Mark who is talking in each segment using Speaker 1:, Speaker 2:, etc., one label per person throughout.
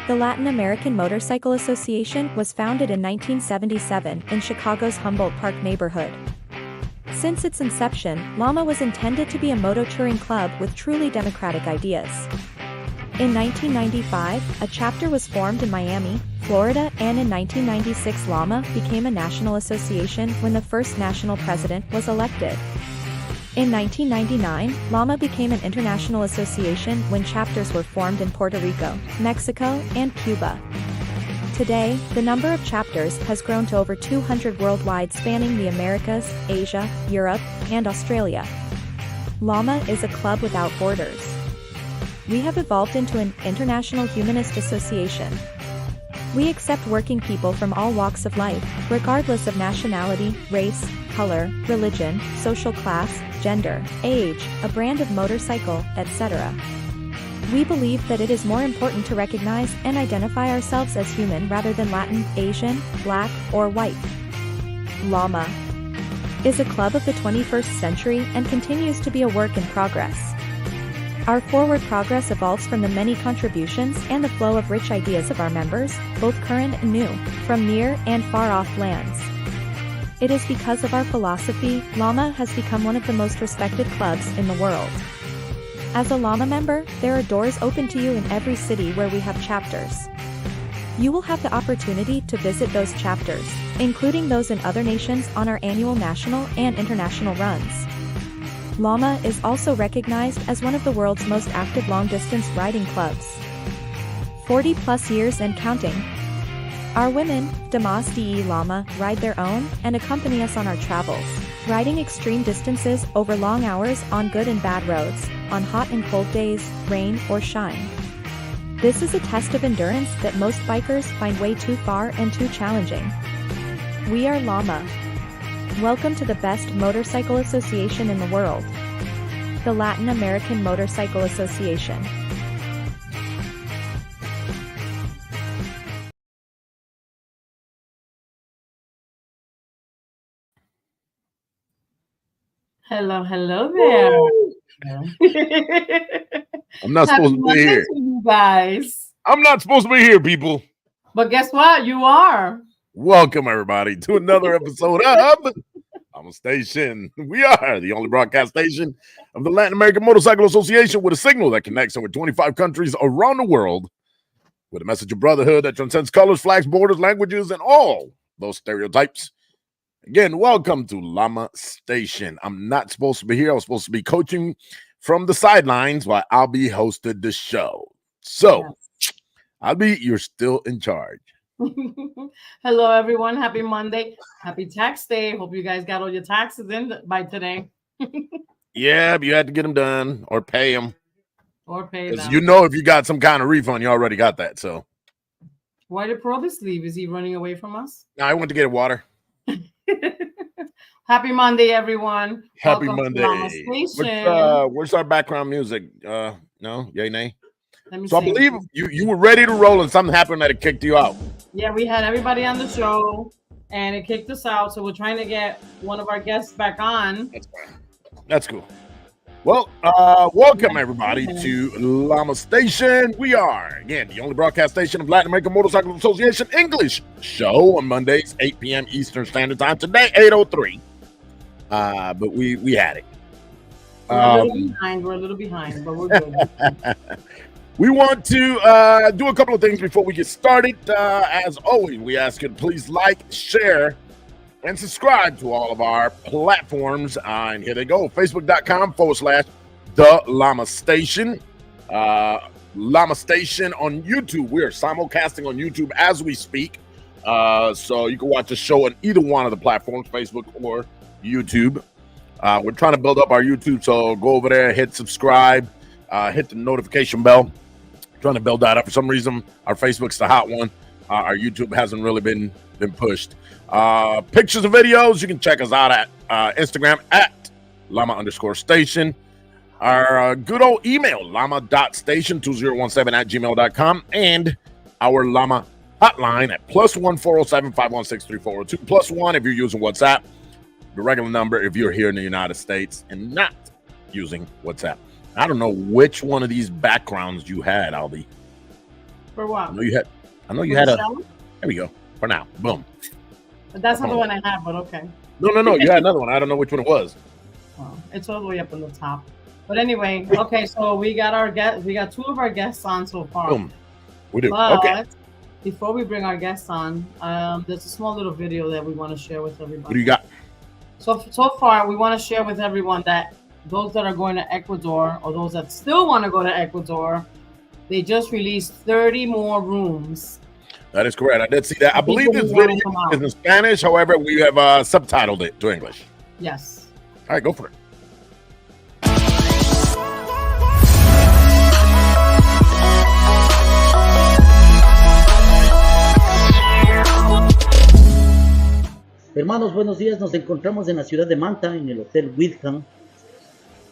Speaker 1: The Latin American Motorcycle Association was founded in 1977 in Chicago's Humboldt Park neighborhood. Since its inception, Lama was intended to be a moto-touring club with truly democratic ideas. In 1995, a chapter was formed in Miami, Florida, and in 1996 Lama became a national association when the first national president was elected. In 1999, Lama became an international association when chapters were formed in Puerto Rico, Mexico, and Cuba. Today, the number of chapters has grown to over 200 worldwide, spanning the Americas, Asia, Europe, and Australia. Lama is a club without borders. We have evolved into an international humanist association. We accept working people from all walks of life, regardless of nationality, race, color, religion, social class, gender, age, a brand of motorcycle, etc. We believe that it is more important to recognize and identify ourselves as human rather than Latin, Asian, Black, or white. Lama is a club of the 21st century and continues to be a work in progress. Our forward progress evolves from the many contributions and the flow of rich ideas of our members, both current and new, from near and far-off lands. It is because of our philosophy, Lama has become one of the most respected clubs in the world. As a Lama member, there are doors open to you in every city where we have chapters. You will have the opportunity to visit those chapters, including those in other nations, on our annual national and international runs. Lama is also recognized as one of the world's most active long-distance riding clubs. 40+ years and counting. Our women, Damas de Lama, ride their own and accompany us on our travels, riding extreme distances over long hours on good and bad roads, on hot and cold days, rain or shine. This is a test of endurance that most bikers find way too far and too challenging. We are Lama. Welcome to the best motorcycle association in the world, the Latin American Motorcycle Association.
Speaker 2: Hello, hello there.
Speaker 3: I'm not supposed to be here.
Speaker 2: You guys.
Speaker 3: I'm not supposed to be here, people.
Speaker 2: But guess what? You are.
Speaker 3: Welcome, everybody, to another episode of Lama Station. We are the only broadcast station of the Latin American Motorcycle Association with a signal that connects over 25 countries around the world with a message of brotherhood that transcends colors, flags, borders, languages, and all those stereotypes. Again, welcome to Lama Station. I'm not supposed to be here. I was supposed to be coaching from the sidelines while I'll be hosted the show. So, yes. You're still in charge.
Speaker 2: Hello, everyone. Happy Monday. Happy tax day. Hope you guys got all your taxes in by today.
Speaker 3: Yeah, but you had to get them done or pay them.
Speaker 2: Or pay them.
Speaker 3: You know, if you got some kind of refund, you already got that. So,
Speaker 2: why did Probus leave? Is he running away from us?
Speaker 3: No, I went to get water.
Speaker 2: Happy Monday, everyone.
Speaker 3: Happy Monday. Lama Station. Where's our background music? No? Yay, nay? So I believe you were ready to roll and something happened that it kicked you out.
Speaker 2: Yeah, we had everybody on the show and it kicked us out. So we're trying to get one of our guests back on.
Speaker 3: That's fine. That's cool. Well, welcome everybody to Lama Station. We are, again, the only broadcast station of Latin American Motorcycle Association English show on Mondays, 8 p.m. Eastern Standard Time. Today, 8:03. But we had it.
Speaker 2: We're a little behind, but we're good.
Speaker 3: We want to do a couple of things before we get started. As always, we ask you to please like, share, and subscribe to all of our platforms. And here they go. Facebook.com/The Lama Station. Lama Station on YouTube. We are simulcasting on YouTube as we speak. So you can watch the show on either one of the platforms, Facebook or YouTube. We're trying to build up our YouTube, so go over there, hit subscribe, hit the notification bell. Trying to build that up. For some reason, our Facebook's the hot one. Our YouTube hasn't really been pushed. Pictures and videos, you can check us out at Instagram at Lama_station. Our good old email, lama.station2017@gmail.com, and our Lama hotline at +1 407 516 3402. +1 if you're using WhatsApp. The regular number if you're here in the United States and not using WhatsApp. I don't know which one of these backgrounds you had, Albie.
Speaker 2: For what?
Speaker 3: I know you had. I know you
Speaker 2: For
Speaker 3: had
Speaker 2: the
Speaker 3: a.
Speaker 2: shower?
Speaker 3: There we go. For now, boom.
Speaker 2: But that's not the one I had, but okay.
Speaker 3: No. You had another one. I don't know which one it was.
Speaker 2: Oh, it's all the way up on the top. But anyway, okay, so we got our guest. We got two of our guests on so far.
Speaker 3: Boom. We do.
Speaker 2: But
Speaker 3: Okay.
Speaker 2: before we bring our guests on, there's a small little video that we want to share with everybody.
Speaker 3: What do you got?
Speaker 2: So far, we want to share with everyone that those that are going to Ecuador or those that still want to go to Ecuador, they just released 30 more rooms.
Speaker 3: That is correct. I did see that. I believe
Speaker 2: People
Speaker 3: this
Speaker 2: who wanna
Speaker 3: video
Speaker 2: come out.
Speaker 3: is in Spanish. However, we have subtitled it to English.
Speaker 2: Yes.
Speaker 3: All right, go for it.
Speaker 4: Hermanos, buenos días. Nos encontramos en la ciudad de Manta, en el Hotel Widham.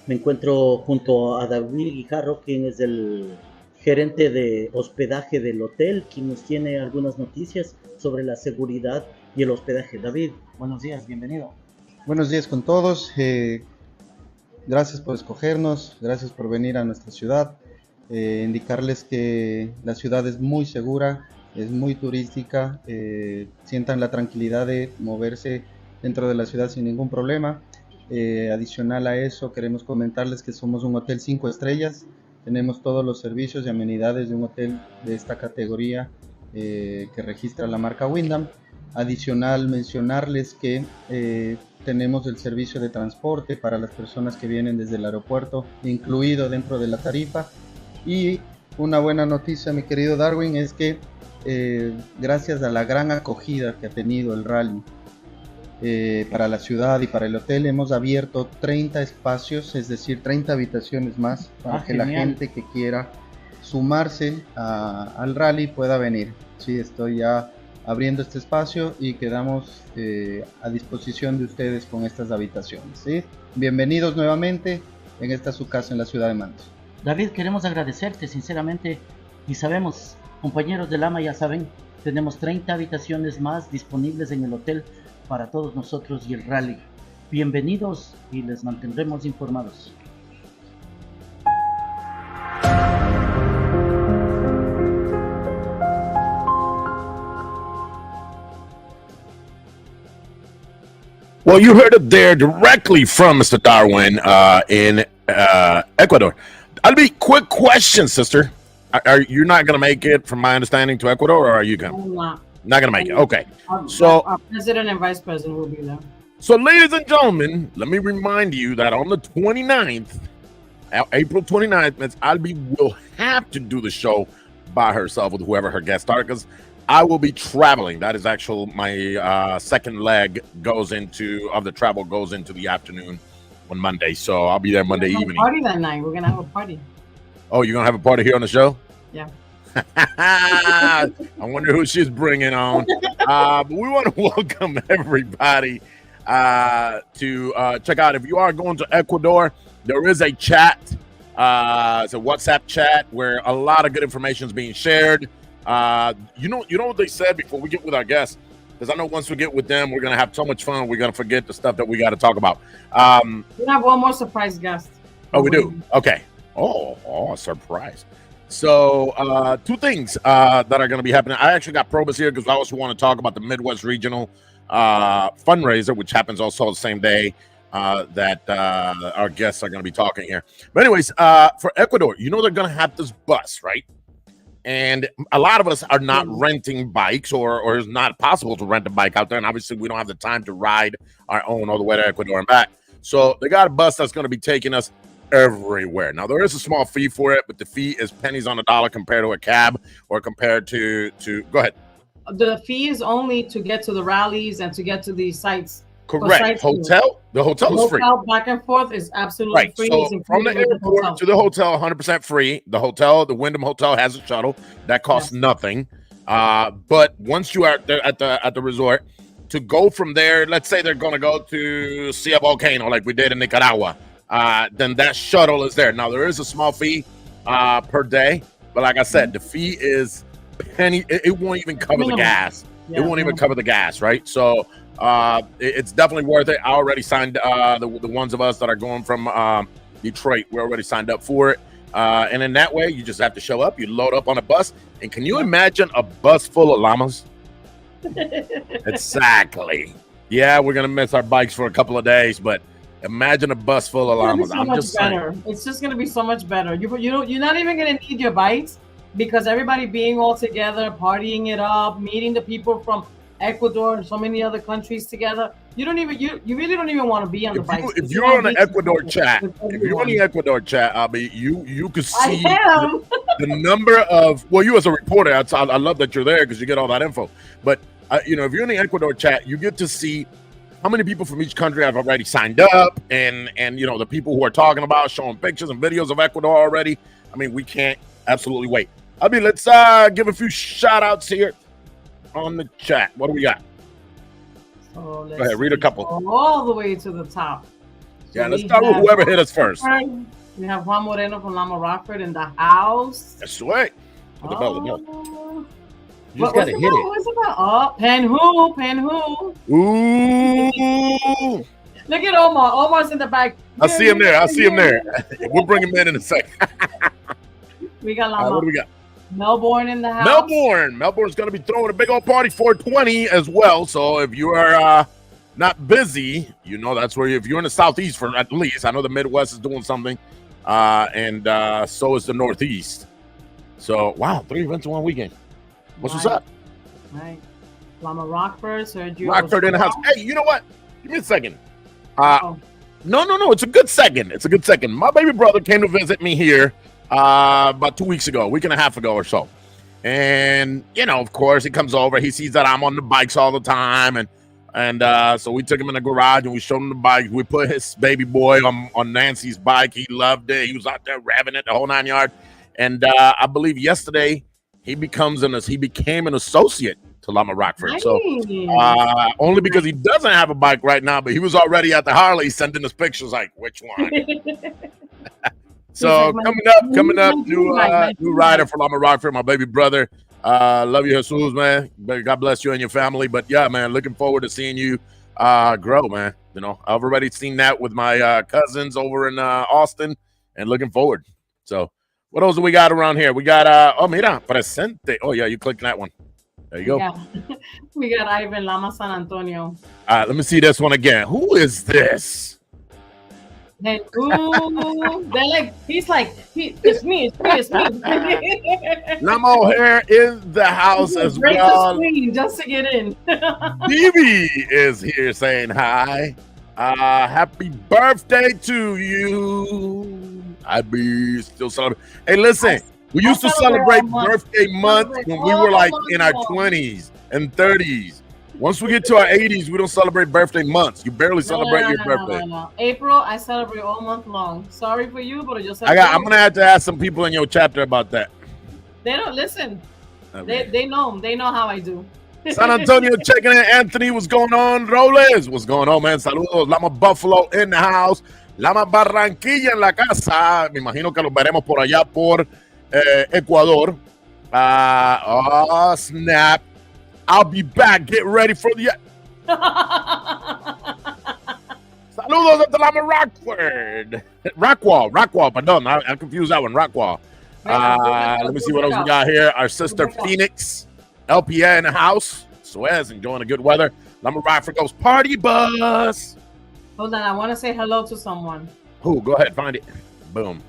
Speaker 4: Me encuentro junto a David Guijarro, quien es el gerente de hospedaje del hotel, quien nos tiene algunas noticias sobre la seguridad y el hospedaje. David, buenos días, bienvenido.
Speaker 5: Buenos días con todos. Gracias por escogernos, gracias por venir a nuestra ciudad. Indicarles que la ciudad es muy segura, es muy turística, sientan la tranquilidad de moverse dentro de la ciudad sin ningún problema. Adicional a eso, queremos comentarles que somos un hotel 5 estrellas, tenemos todos los servicios y amenidades de un hotel de esta categoría que registra la marca Wyndham. Adicional, mencionarles que tenemos el servicio de transporte para las personas que vienen desde el aeropuerto, incluido dentro de la tarifa. Y una buena noticia, mi querido Darwin, es que gracias a la gran acogida que ha tenido el rally para la ciudad y para el hotel, hemos abierto 30 espacios, es decir, 30 habitaciones más para que
Speaker 4: genial.
Speaker 5: la gente que quiera sumarse al rally pueda venir. Sí, estoy ya abriendo este espacio y quedamos a disposición de ustedes con estas habitaciones, ¿sí? Bienvenidos nuevamente en esta su casa en la ciudad de Manta.
Speaker 4: David, queremos agradecerte sinceramente y sabemos, compañeros de Lama ya saben, tenemos 30 habitaciones más disponibles en el hotel para todos nosotros y el rally. Bienvenidos y les mantendremos informados.
Speaker 3: Well, you heard it there directly from Mr. Darwin in Ecuador. I'll be quick question, sister. Are you not going to make it, from my understanding, to Ecuador, or are you going?
Speaker 2: I'm not.
Speaker 3: Not going to make it. Okay.
Speaker 2: So our president and vice president will be there.
Speaker 3: So, ladies and gentlemen, let me remind you that on the 29th, April 29th, Ms. Albi will have to do the show by herself with whoever her guests are, because I will be traveling. That is actually my second leg of the travel goes into the afternoon on Monday. So I'll be there Monday evening.
Speaker 2: Party that night. We're gonna have a party.
Speaker 3: Oh, you're gonna have a party here on the show?
Speaker 2: Yeah.
Speaker 3: I wonder who she's bringing on. But we want to welcome everybody to check out. If you are going to Ecuador, there is a chat. It's a WhatsApp chat where a lot of good information is being shared. You know what they said before we get with our guests, because I know once we get with them, we're gonna have so much fun. We're gonna forget the stuff that we got to talk about.
Speaker 2: We have one more surprise guest.
Speaker 3: Oh, we do. Okay. Oh, surprise. So, two things that are going to be happening. I actually got Probus here because I also want to talk about the Midwest Regional fundraiser, which happens also the same day that our guests are going to be talking here. But anyways, for Ecuador, they're going to have this bus, right? And a lot of us are not renting bikes, or it's not possible to rent a bike out there. And obviously, we don't have the time to ride our own all the way to Ecuador and back. So they got a bus that's going to be taking us everywhere. Now, there is a small fee for it, but the fee is pennies on a dollar compared to a cab or compared to go ahead.
Speaker 2: The fee is only to get to the rallies and to get to these sites.
Speaker 3: Correct. The hotel is free.
Speaker 2: Back and forth is absolutely
Speaker 3: right.
Speaker 2: free.
Speaker 3: So from the airport to the hotel, 100% free. The Wyndham Hotel has a shuttle that costs nothing. But once you are there at the resort, to go from there, let's say they're going to go to see a volcano like we did in Nicaragua. Then that shuttle is there. Now, there is a small fee per day, but like I said, the fee is penny. It won't even cover the gas. It won't even cover the gas, right? So it's definitely worth it. I already signed the ones of us that are going from Detroit. We already signed up for it. And in that way, you just have to show up. You load up on a bus. And can you imagine a bus full of llamas? Exactly. Yeah, we're gonna miss our bikes for a couple of days, but imagine a bus full of llamas.
Speaker 2: I'm just better. Saying. It's just gonna be so much better. You're not even gonna need your bikes because everybody being all together, partying it up, meeting the people from Ecuador and so many other countries together. You really don't even want to be on the bikes.
Speaker 3: If you're on the Ecuador chat, Abby, you could see the number of. Well, you as a reporter, I love that you're there because you get all that info. But if you're in the Ecuador chat, you get to see how many people from each country have already signed up, and the people who are talking about showing pictures and videos of Ecuador already. I mean, we can't absolutely wait. Abby, let's give a few shout outs here on the chat. What do we got?
Speaker 2: So
Speaker 3: go ahead, read a couple.
Speaker 2: All the way to the top. So
Speaker 3: let's start with whoever hit us first.
Speaker 2: We have Juan Moreno from Lama Rockford in the house.
Speaker 3: That's right.
Speaker 2: You
Speaker 3: just gotta hit it.
Speaker 2: What's about? Oh, Penhu.
Speaker 3: Ooh.
Speaker 2: Look at Omar. Omar's in the back.
Speaker 3: I see him there. We'll bring him in a second.
Speaker 2: We got Lama.
Speaker 3: What do we got?
Speaker 2: Melbourne in the house.
Speaker 3: Melbourne's going to be throwing a big old party 420 as well. So if you are not busy, that's where if you're in the Southeast for at least. I know the Midwest is doing something, and so is the Northeast. So, wow, 3 events in one weekend. What's up?
Speaker 2: Right. Lama Rockford, Sergio.
Speaker 3: Rockford in the house. Hey, you know what? Give me a second. No. It's a good second. My baby brother came to visit me here about 2 weeks ago, a week and a half ago or so. And, of course, he comes over. He sees that I'm on the bikes all the time. And so we took him in the garage and we showed him the bike. We put his baby boy on Nancy's bike. He loved it. He was out there revving it the whole 9 yards. And I believe yesterday he became an associate to Lama Rockford. Nice. So only because he doesn't have a bike right now, but he was already at the Harley sending us pictures like, which one? So coming up, new rider for Lama Rockford, my baby brother. Love you, Jesus, man. God bless you and your family. But yeah, man, looking forward to seeing you grow, man. I've already seen that with my cousins over in Austin, and looking forward. So what else do we got around here? We got mira, presente. Oh yeah, you clicked that one. There you go. Yeah.
Speaker 2: We got Ivan Lama San Antonio.
Speaker 3: Let me see this one again. Who is this?
Speaker 2: And it's me.
Speaker 3: Lama O'Hare in the house as well.
Speaker 2: The screen just to get in.
Speaker 3: Bibi is here saying hi. Happy birthday to you. I be still celebrating. Hey, listen, we used to celebrate birthday month when we were like in our 20s and 30s. Once we get to our 80s, we don't celebrate birthday months. You barely celebrate your birthday.
Speaker 2: No. April, I celebrate all month long. Sorry for you, but just
Speaker 3: I'm gonna have to ask some people in your chapter about that.
Speaker 2: They don't listen. Okay. They know how I do.
Speaker 3: San Antonio checking in. Anthony, what's going on? Roles, what's going on, man? Saludos. Lama Buffalo in the house. Lama Barranquilla en la casa. Me imagino que los veremos por allá por Ecuador. Snap. I'll be back. Get ready for the. Saludos at the Lama Rockford. Rockwall. Pardon, I confused that one. Rockwall. Let me see what else we got here. Our sister Phoenix, LPA in the house. Suez enjoying the good weather. Lama Rockford goes party bus.
Speaker 2: Hold on, I want to say hello to someone.
Speaker 3: Who? Go ahead, find it. Boom.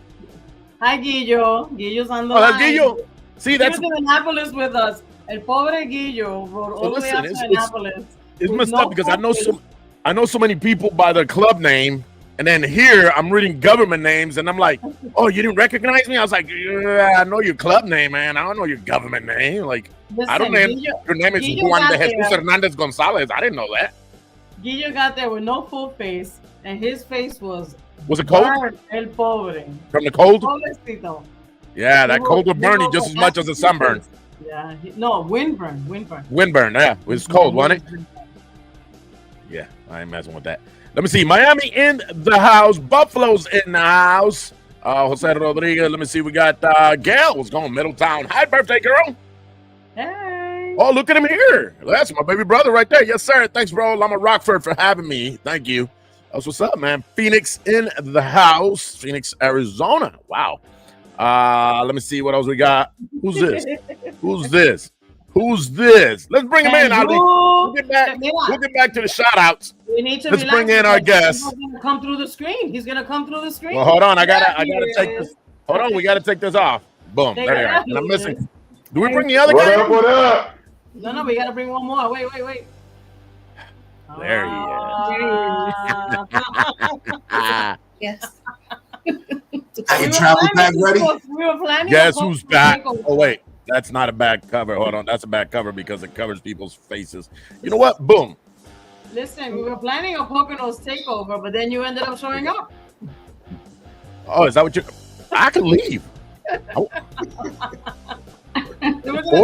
Speaker 2: Hi, Guillo. Guillo's on the
Speaker 3: line.
Speaker 2: That's
Speaker 3: Guillo. See, that's
Speaker 2: in Annapolis with us. El pobre Guillo rode all the way up to Annapolis.
Speaker 3: It's messed up because I know so many people by their club name, and then here I'm reading government names, and I'm like, oh, you didn't recognize me? I was like, yeah, I know your club name, man. I don't know your government name. Like, listen, I don't know. Your name is Juan de Jesus Hernandez Gonzalez. I didn't know that.
Speaker 2: Guillo got there with no full face, and his face was
Speaker 3: it cold?
Speaker 2: El pobre.
Speaker 3: From the cold?
Speaker 2: Pobrecito.
Speaker 3: Yeah, that cold will burn you just as much as a sunburn.
Speaker 2: Yeah, windburn.
Speaker 3: Windburn, yeah. It was cold, wasn't it? Yeah, I ain't messing with that. Let me see. Miami in the house. Buffalo's in the house. Jose Rodriguez. Let me see. We got Gail. What's going on? Middletown. Hi, birthday girl.
Speaker 2: Hey.
Speaker 3: Oh, look at him here. That's my baby brother right there. Yes, sir. Thanks, bro. Lama Rockford for having me. Thank you. That's what's up, man. Phoenix in the house. Phoenix, Arizona. Wow. Let me see what else we got. Who's this? Who's this? Who's this? Let's bring him in, Ali. We'll get back to the shout outs. Let's bring in our guest.
Speaker 2: He's gonna come through the screen. He's gonna come through the screen.
Speaker 3: Well, hold on. I gotta take this. Hold on, we gotta take this off. Boom. There you are. And I'm missing. Do we bring the other guy?
Speaker 6: What up?
Speaker 2: No, we gotta bring one more. Wait.
Speaker 3: There he is.
Speaker 7: Yes.
Speaker 6: Have you traveled bag ready?
Speaker 2: We were planning.
Speaker 3: Guess who's back? Oh wait, that's not a back cover. Hold on, that's a back cover because it covers people's faces. You know what? Boom.
Speaker 2: Listen, we were planning a Poconos takeover, but then you ended up showing up.
Speaker 3: Oh, is that what you? I can leave. For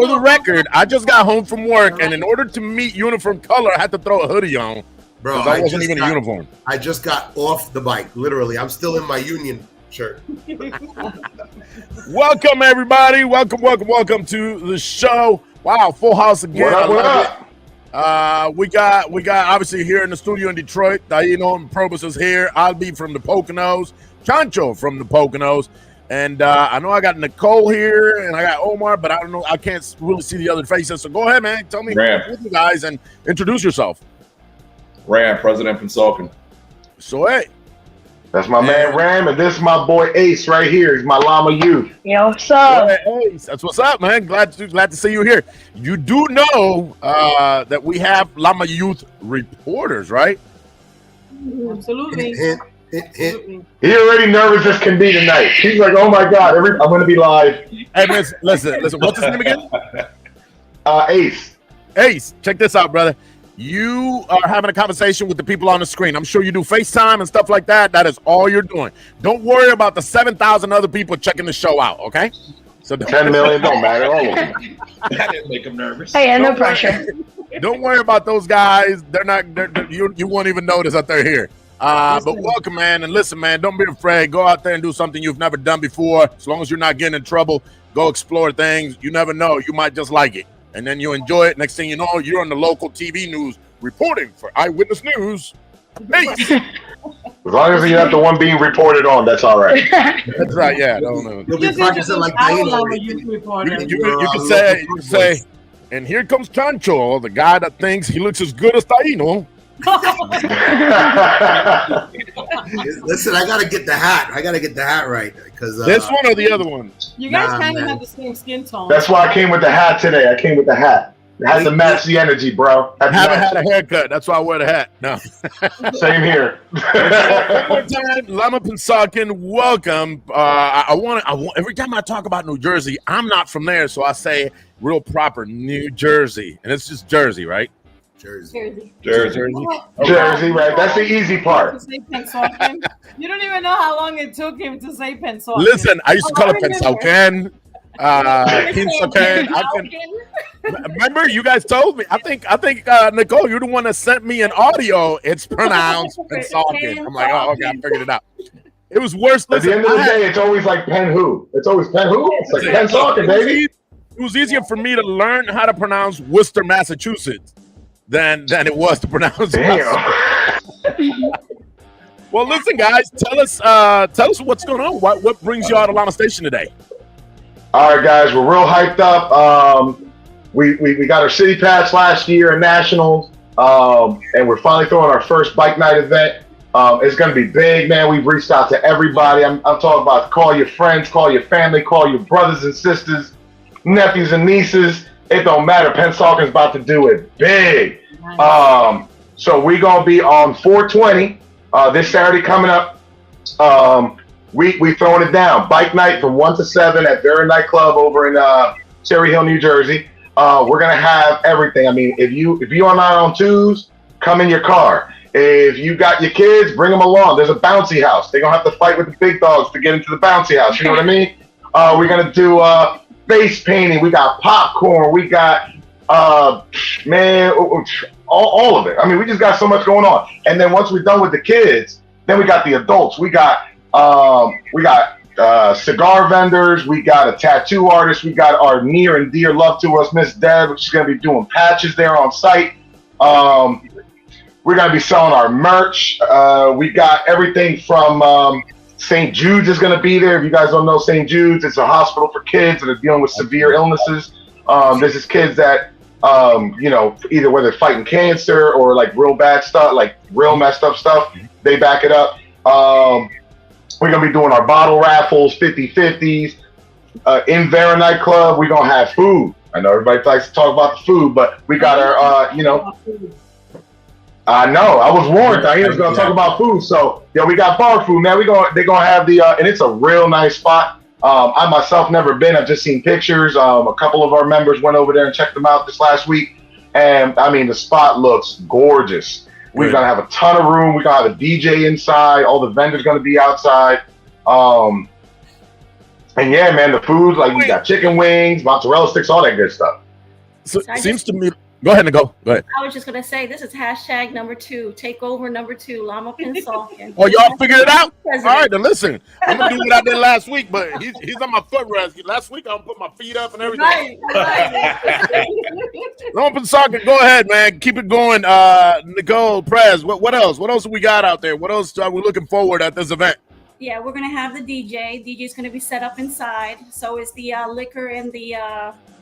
Speaker 3: the record, I just got home from work, and in order to meet uniform color, I had to throw a hoodie on.
Speaker 6: Bro,
Speaker 3: I wasn't even in uniform.
Speaker 6: I just got off the bike, literally. I'm still in my union shirt.
Speaker 3: Welcome, everybody. Welcome to the show. Wow, full house again.
Speaker 6: What up?
Speaker 3: We got obviously here in the studio in Detroit. Taino and Probus is here. I'll be from the Poconos. Chancho from the Poconos. And I know I got Nicole here and I got Omar, but I don't know. I can't really see the other faces. So go ahead, man. Tell me with you guys and introduce yourself.
Speaker 8: Ram, President from Salkin.
Speaker 3: So hey.
Speaker 6: That's my man Ram, and this is my boy Ace right here. He's my Lama youth.
Speaker 7: Yo, what's up?
Speaker 3: Hey, that's what's up, man. Glad to see you here. You do know that we have Lama Youth reporters, right?
Speaker 2: Absolutely.
Speaker 6: He already nervous as can be tonight. He's like, oh my God, I'm going to be live.
Speaker 3: Hey, listen. What's his name again?
Speaker 6: Ace.
Speaker 3: Ace, check this out, brother. You are having a conversation with the people on the screen. I'm sure you do FaceTime and stuff like that. That is all you're doing. Don't worry about the 7,000 other people checking the show out, okay? So
Speaker 6: 10 million don't matter. All of them.
Speaker 8: That didn't make him nervous.
Speaker 7: Hey, no pressure.
Speaker 3: Don't worry about those guys. You won't even notice that they're here. But welcome, man. And listen, man, don't be afraid. Go out there and do something you've never done before. As long as you're not getting in trouble, go explore things. You never know. You might just like it. And then you enjoy it. Next thing you know, you're on the local TV news reporting for Eyewitness News. Peace.
Speaker 6: As long as you're not the one being reported on, that's all right.
Speaker 3: That's right, yeah.
Speaker 6: You'll be practicing like
Speaker 3: you can say, and here comes Chancho, the guy that thinks he looks as good as Taino.
Speaker 6: Listen, I gotta get the hat right because
Speaker 3: this one or the other one.
Speaker 2: You guys kind of have the same skin tone.
Speaker 6: That's why I came with the hat today. I came with the hat. It has to match the energy, bro.
Speaker 3: I haven't had a haircut. That's why I wear the hat. No.
Speaker 6: Same here.
Speaker 3: One more time, Lama Pensakin, welcome. I want every time I talk about New Jersey, I'm not from there, so I say real proper New Jersey, and it's just Jersey, right?
Speaker 6: Jersey, right? That's the easy part.
Speaker 2: You don't even know how long it took him to say Pensacola.
Speaker 3: Listen, I used to call it Pensacola. Remember, you guys told me. I think, Nicole, you're the one that sent me an audio. It's pronounced Pensacola. I'm like, oh, okay, I figured it out. It was worse.
Speaker 6: At the end of the day, it's always like Penn who. It's always Penn who. It's like Pensacola, baby.
Speaker 3: It was easier for me to learn how to pronounce Worcester, Massachusetts, than it was to pronounce.
Speaker 6: Damn.
Speaker 3: Well, listen, guys, tell us what's going on. What brings you out of Lama Station today?
Speaker 6: All right, guys, we're real hyped up. We got our city pass last year in nationals, and we're finally throwing our first bike night event. It's going to be big, man. We've reached out to everybody. I'm talking about call your friends, call your family, call your brothers and sisters, nephews and nieces. It don't matter. Pensauken's about to do it big. So we're going to be on 420 this Saturday coming up. We throwing it down. Bike night from 1 to 7 at Vera Nightclub over in Cherry Hill, New Jersey. We're going to have everything. I mean, if you are not on twos, come in your car. If you got your kids, bring them along. There's a bouncy house. They're going to have to fight with the big dogs to get into the bouncy house. You know what I mean? We're going to do face painting. We got popcorn. We got, all of it. I mean, we just got so much going on. And then once we're done with the kids, then we got the adults. We got cigar vendors. We got a tattoo artist. We got our near and dear love to us, Miss Deb. She's going to be doing patches there on site. We're going to be selling our merch. We got everything from St. Jude's is going to be there. If you guys don't know St. Jude's, it's a hospital for kids that are dealing with severe illnesses. This is kids that, you know, either whether fighting cancer or like real bad stuff, like real messed up stuff, they back it up. We're going to be doing our bottle raffles, 50/50s. In Vera nightclub, we're going to have food. I know everybody likes to talk about the food, but we got our, you know, I know. I was warned. I was going to talk about food. So, yeah, we got bar food, man. They're going to have the, and it's a real nice spot. I myself never been. I've just seen pictures. A couple of our members went over there and checked them out this last week. And, I mean, the spot looks gorgeous. We're going to have a ton of room. We're going to have a DJ inside. All the vendors going to be outside. And, yeah, man, the food, like, we got chicken wings, mozzarella sticks, all that good stuff.
Speaker 3: So, seems to me... Go ahead, Nicole. Go ahead.
Speaker 9: I was just going to say, this is hashtag number 2, takeover number 2, Lama Pinsalkin.
Speaker 3: Oh, y'all figured it out? All right, then listen. I'm going to do what I did last week, but he's on my footrest. Last week, I'm put my feet up and everything.
Speaker 9: Right.
Speaker 3: Lama Pinsalkin, go ahead, man. Keep it going. Nicole, Prez, what else? What else have we got out there? What else are we looking forward at this event?
Speaker 9: Yeah, we're going to have the DJ. DJ's going to be set up inside. So is the liquor and the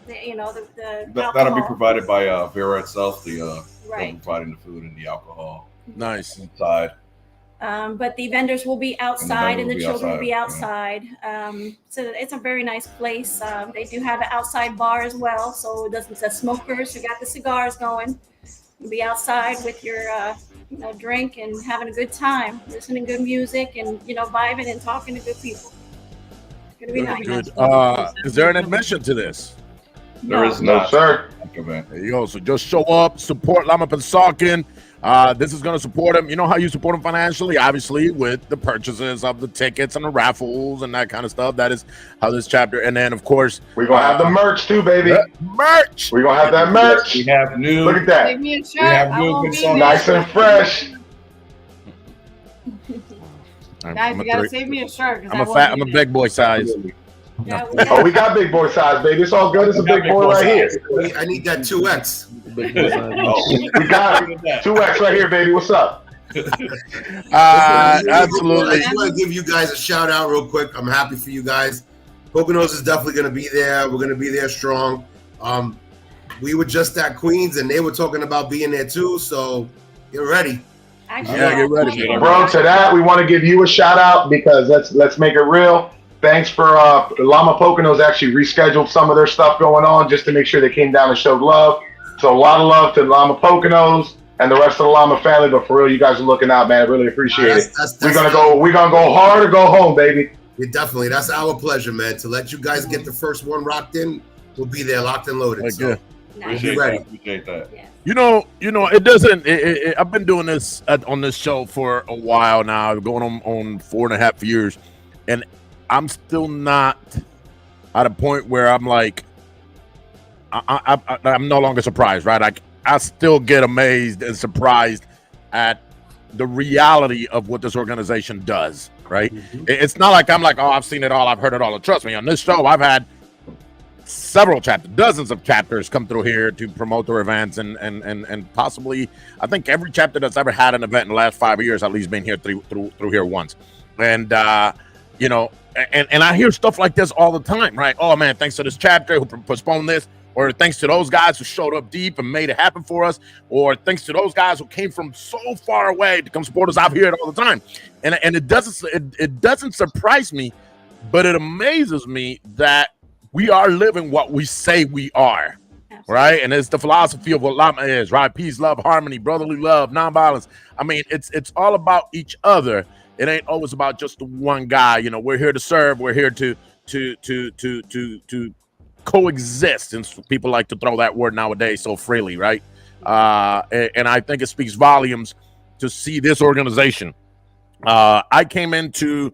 Speaker 8: That'll be provided by Vera itself.
Speaker 9: Right.
Speaker 8: Providing the food and the alcohol.
Speaker 3: Nice.
Speaker 8: Inside.
Speaker 9: But the vendors will be outside and the children will be outside. So it's a very nice place. They do have an outside bar as well. So it doesn't say smokers. You got the cigars going. You'll be outside with your drink and having a good time, listening to good music and vibing and talking to good people. It's gonna be nice.
Speaker 3: Good. Is there an admission to this?
Speaker 8: There is
Speaker 6: No,
Speaker 8: not.
Speaker 6: sir.
Speaker 3: There you go. So just show up, support Lama Pinsalkin. This is going to support him. You know how you support him financially? Obviously, with the purchases of the tickets and the raffles and that kind of stuff. That is how this chapter. And then, of course,
Speaker 6: We're going to have the merch too, baby.
Speaker 3: Merch.
Speaker 6: We're going to have that merch.
Speaker 8: We have new.
Speaker 6: Look at that.
Speaker 2: Give me a shirt.
Speaker 8: We have
Speaker 2: I
Speaker 8: new
Speaker 2: won't
Speaker 8: good
Speaker 2: be
Speaker 8: songs.
Speaker 2: there.
Speaker 6: Nice and fresh.
Speaker 2: Guys, you gotta save me a shirt.
Speaker 3: I'm a big boy size.
Speaker 9: Yeah,
Speaker 6: Oh, we got big boy size, baby. It's all good. It's a big boy right here.
Speaker 10: I need that 2X.
Speaker 6: We got it. 2X right here, baby. What's up?
Speaker 3: Absolutely.
Speaker 10: I just want to give you guys a shout out real quick. I'm happy for you guys. Poconos is definitely going to be there. We're going to be there strong. We were just at Queens, and they were talking about being there too. So get ready.
Speaker 9: Actually,
Speaker 3: Yeah, get ready.
Speaker 6: Bro, to that, we want to give you a shout out because let's make it real. Thanks for Lama Poconos actually rescheduled some of their stuff going on just to make sure they came down and showed love. So a lot of love to Lama Poconos and the rest of the Lama family. But for real, you guys are looking out, man. I really appreciate it. We're gonna go hard or go home, baby.
Speaker 10: Yeah, definitely. That's our pleasure, man. To let you guys get the first one rocked in, we'll be there, locked and loaded. So
Speaker 9: nice.
Speaker 10: be ready.
Speaker 8: Appreciate that.
Speaker 9: Yes.
Speaker 3: You know, it doesn't. I've been doing this on this show for a while now, going on 4.5 years, and I'm still not at a point where I'm like, I'm no longer surprised, right? I still get amazed and surprised at the reality of what this organization does, right?
Speaker 4: Mm-hmm.
Speaker 3: It's not like I'm like, oh, I've seen it all, I've heard it all. And trust me, on this show, I've had several chapters, dozens of chapters come through here to promote their events, and possibly, I think every chapter that's ever had an event in the last 5 years at least been here through here once, and and I hear stuff like this all the time, right? Oh man, thanks to this chapter who postponed this, or thanks to those guys who showed up deep and made it happen for us, or thanks to those guys who came from so far away to come support us out here all the time. And it doesn't surprise me, but it amazes me that we are living what we say we are.
Speaker 9: Absolutely.
Speaker 3: Right, and it's the philosophy of what Lama is, right? Peace, love, harmony, brotherly love, nonviolence. I mean, it's all about each other. It ain't always about just the one guy. You know, we're here to serve. We're here to coexist, and people like to throw that word nowadays so freely, right? And I think it speaks volumes to see this organization. I came into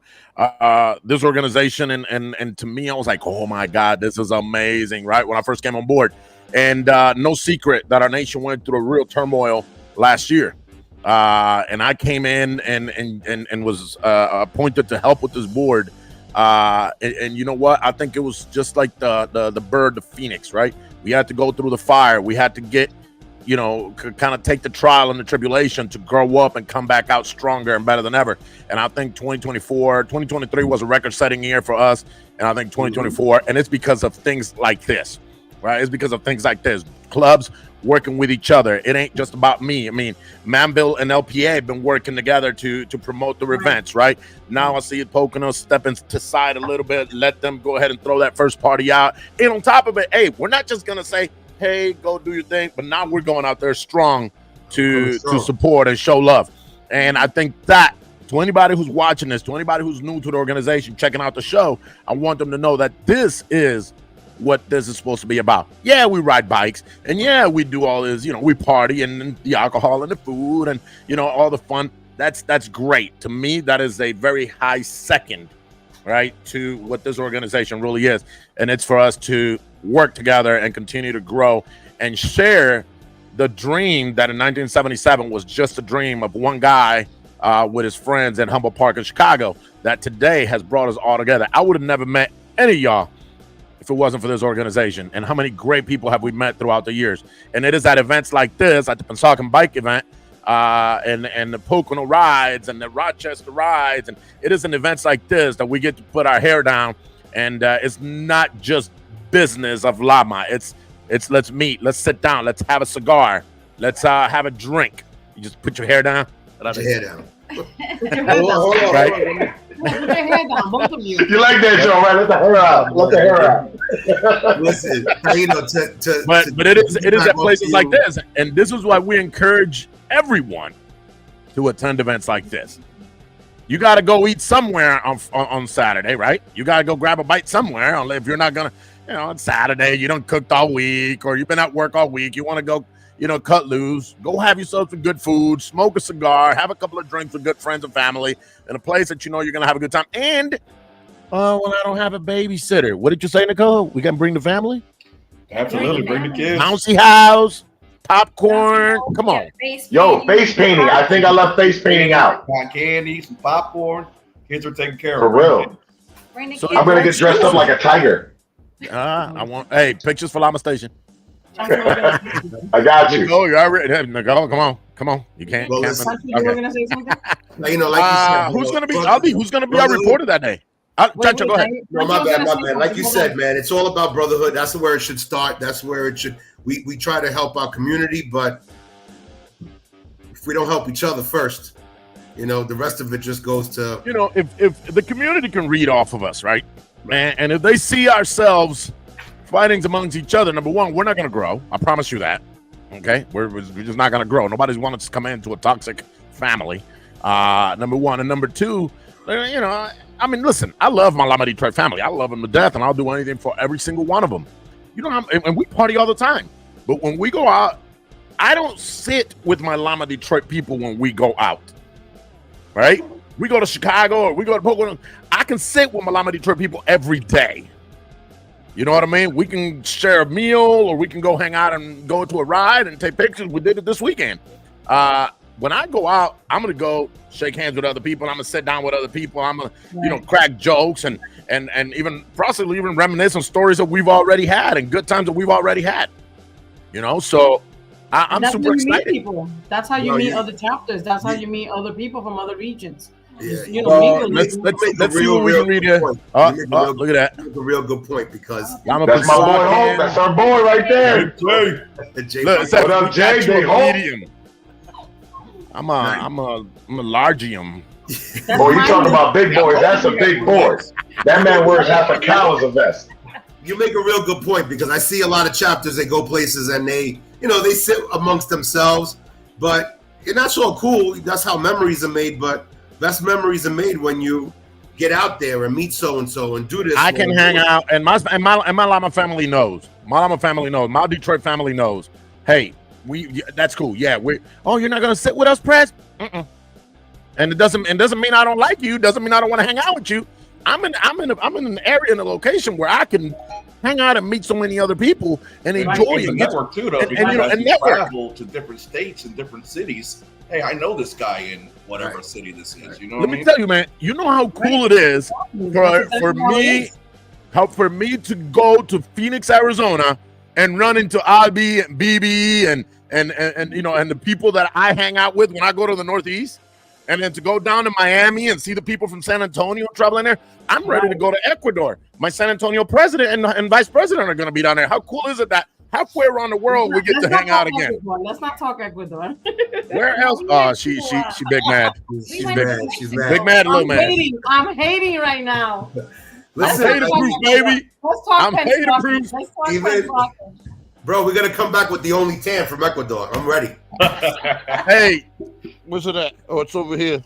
Speaker 3: this organization, and to me, I was like, oh my God, this is amazing, right? When I first came on board, and no secret that our nation went through a real turmoil last year. And I came in and was appointed to help with this board. And you know what? I think it was just like the bird, the phoenix, right? We had to go through the fire. We had to get kind of take the trial and the tribulation to grow up and come back out stronger and better than ever. And I think 2023 was a record-setting year for us, and I think 2024, and it's because of things like this, right? It's because of things like this. Clubs working with each other. It ain't just about me. I mean, Manville and LPA have been working together to promote their events, right? Now I see Pocono stepping to side a little bit, let them go ahead and throw that first party out. And on top of it, hey, we're not just going to say, hey, go do your thing, but now we're going out there strong to support and show love. And I think that to anybody who's watching this, to anybody who's new to the organization, checking out the show, I want them to know that this is what this is supposed to be about. Yeah, we ride bikes, and yeah, we do all this, we party and the alcohol and the food and, all the fun. That's great. To me, that is a very high second, right, to what this organization really is. And it's for us to work together and continue to grow and share the dream that in 1977 was just a dream of one guy with his friends in Humboldt Park in Chicago that today has brought us all together. I would have never met any of y'all if it wasn't for this organization. And how many great people have we met throughout the years? And it is at events like this, at the Pensacola Bike event, and the Pocono rides and the Rochester rides, and it is in events like this that we get to put our hair down, and it's not just business of Lama. It's let's meet, let's sit down, let's have a cigar, let's have a drink. You just put your hair down.
Speaker 10: Put your hair down.
Speaker 2: Hold on.
Speaker 3: Right?
Speaker 2: Put your hair down, both of you.
Speaker 6: You like that, Joe, right? Let the hair out. Let the hair out.
Speaker 10: Listen,
Speaker 3: but it is at places like this, and this is why we encourage everyone to attend events like this. You got to go eat somewhere on Saturday, right? You got to go grab a bite somewhere. If you're not gonna, on Saturday you don't cooked all week, or you've been at work all week, you want to go, cut loose, go have yourself some good food, smoke a cigar, have a couple of drinks with good friends and family in a place that you're going to have a good time. And when I don't have a babysitter, what did you say, Nicole? We can bring the family?
Speaker 8: Absolutely, bring the kids.
Speaker 3: Bouncy house, popcorn. Come on.
Speaker 6: Yo, face painting. I think I left face painting out.
Speaker 8: Got candy, some popcorn. Kids are taken care of.
Speaker 6: For real.
Speaker 3: So
Speaker 6: I'm going to get dressed up like a tiger.
Speaker 3: Pictures for Lama Station.
Speaker 6: I got you.
Speaker 3: Nicole, you already. Nicole, come on. You can't.
Speaker 10: Well,
Speaker 3: okay.
Speaker 2: You were gonna say something?
Speaker 10: Like you said,
Speaker 3: who's gonna be? Who's gonna be our reporter that day? Chacho, go ahead.
Speaker 10: No, my bad. Like you said, man, it's all about brotherhood. That's where it should start. That's where it should. We try to help our community, but if we don't help each other first, the rest of it just goes to.
Speaker 3: If the community can read off of us, right? And if they see ourselves fighting amongst each other, number one, we're not going to grow. I promise you that. Okay, we're just not going to grow. Nobody's wanting to come into a toxic family. Number one, and number two, listen, I love my Lama Detroit family. I love them to death, and I'll do anything for every single one of them. And we party all the time. But when we go out, I don't sit with my Lama Detroit people when we go out. Right? We go to Chicago or we go to Pocono. I can sit with my Lama Detroit people every day. You know what I mean? We can share a meal, or we can go hang out and go to a ride and take pictures. We did it this weekend. When I go out, I'm gonna go shake hands with other people. I'm gonna sit down with other people. I'm gonna, crack jokes and even possibly even reminisce on stories that we've already had and good times that we've already had. So I'm super excited.
Speaker 2: People. That's how you meet other chapters. That's how you meet other people from other regions.
Speaker 10: Yeah,
Speaker 3: let's see what we can read here. Look at that.
Speaker 10: That's a real good point because
Speaker 6: that's my boy home. That's our boy right there. What up, Jay? Jay home.
Speaker 3: I'm a largium.
Speaker 6: Oh, you talking about big boys? That's a big boy. That man wears half a cow as a vest.
Speaker 10: You make a real good point because I see a lot of chapters. They go places and they sit amongst themselves, but it's not so cool. That's how memories are made, but. Best memories are made when you get out there and meet so and so and do this.
Speaker 3: I can hang out, and my Lama family knows. My Lama family knows. My Detroit family knows. Hey, that's cool. Yeah, you're not gonna sit with us, Press? And it doesn't mean I don't like you. Doesn't mean I don't want to hang out with you. I'm in an area, in a location where I can hang out and meet so many other people and enjoy it.
Speaker 8: Network too, though. And travel to different states and different cities. Hey, I know this guy in whatever city this is.
Speaker 3: Let me tell you, man. You know how cool it is for me to go to Phoenix, Arizona, and run into Albi and BB and and you know, and the people that I hang out with when I go to the Northeast, and then to go down to Miami and see the people from San Antonio traveling there, I'm ready to go to Ecuador. My San Antonio president and vice president are going to be down there. How cool is it that halfway around the world we get to hang out again?
Speaker 2: Ecuador. Let's not talk Ecuador.
Speaker 3: Where else? Oh, she big mad. She's mad. She's mad. Big mad, little man.
Speaker 2: I'm hating right now.
Speaker 10: Listen,
Speaker 3: I'm hating proof, baby.
Speaker 2: Let's talk
Speaker 3: I'm hating proof.
Speaker 2: Let's talk
Speaker 10: Even, bro, we're gonna come back with the only tan from Ecuador. I'm ready.
Speaker 3: Hey, what's it at? Oh, it's over here.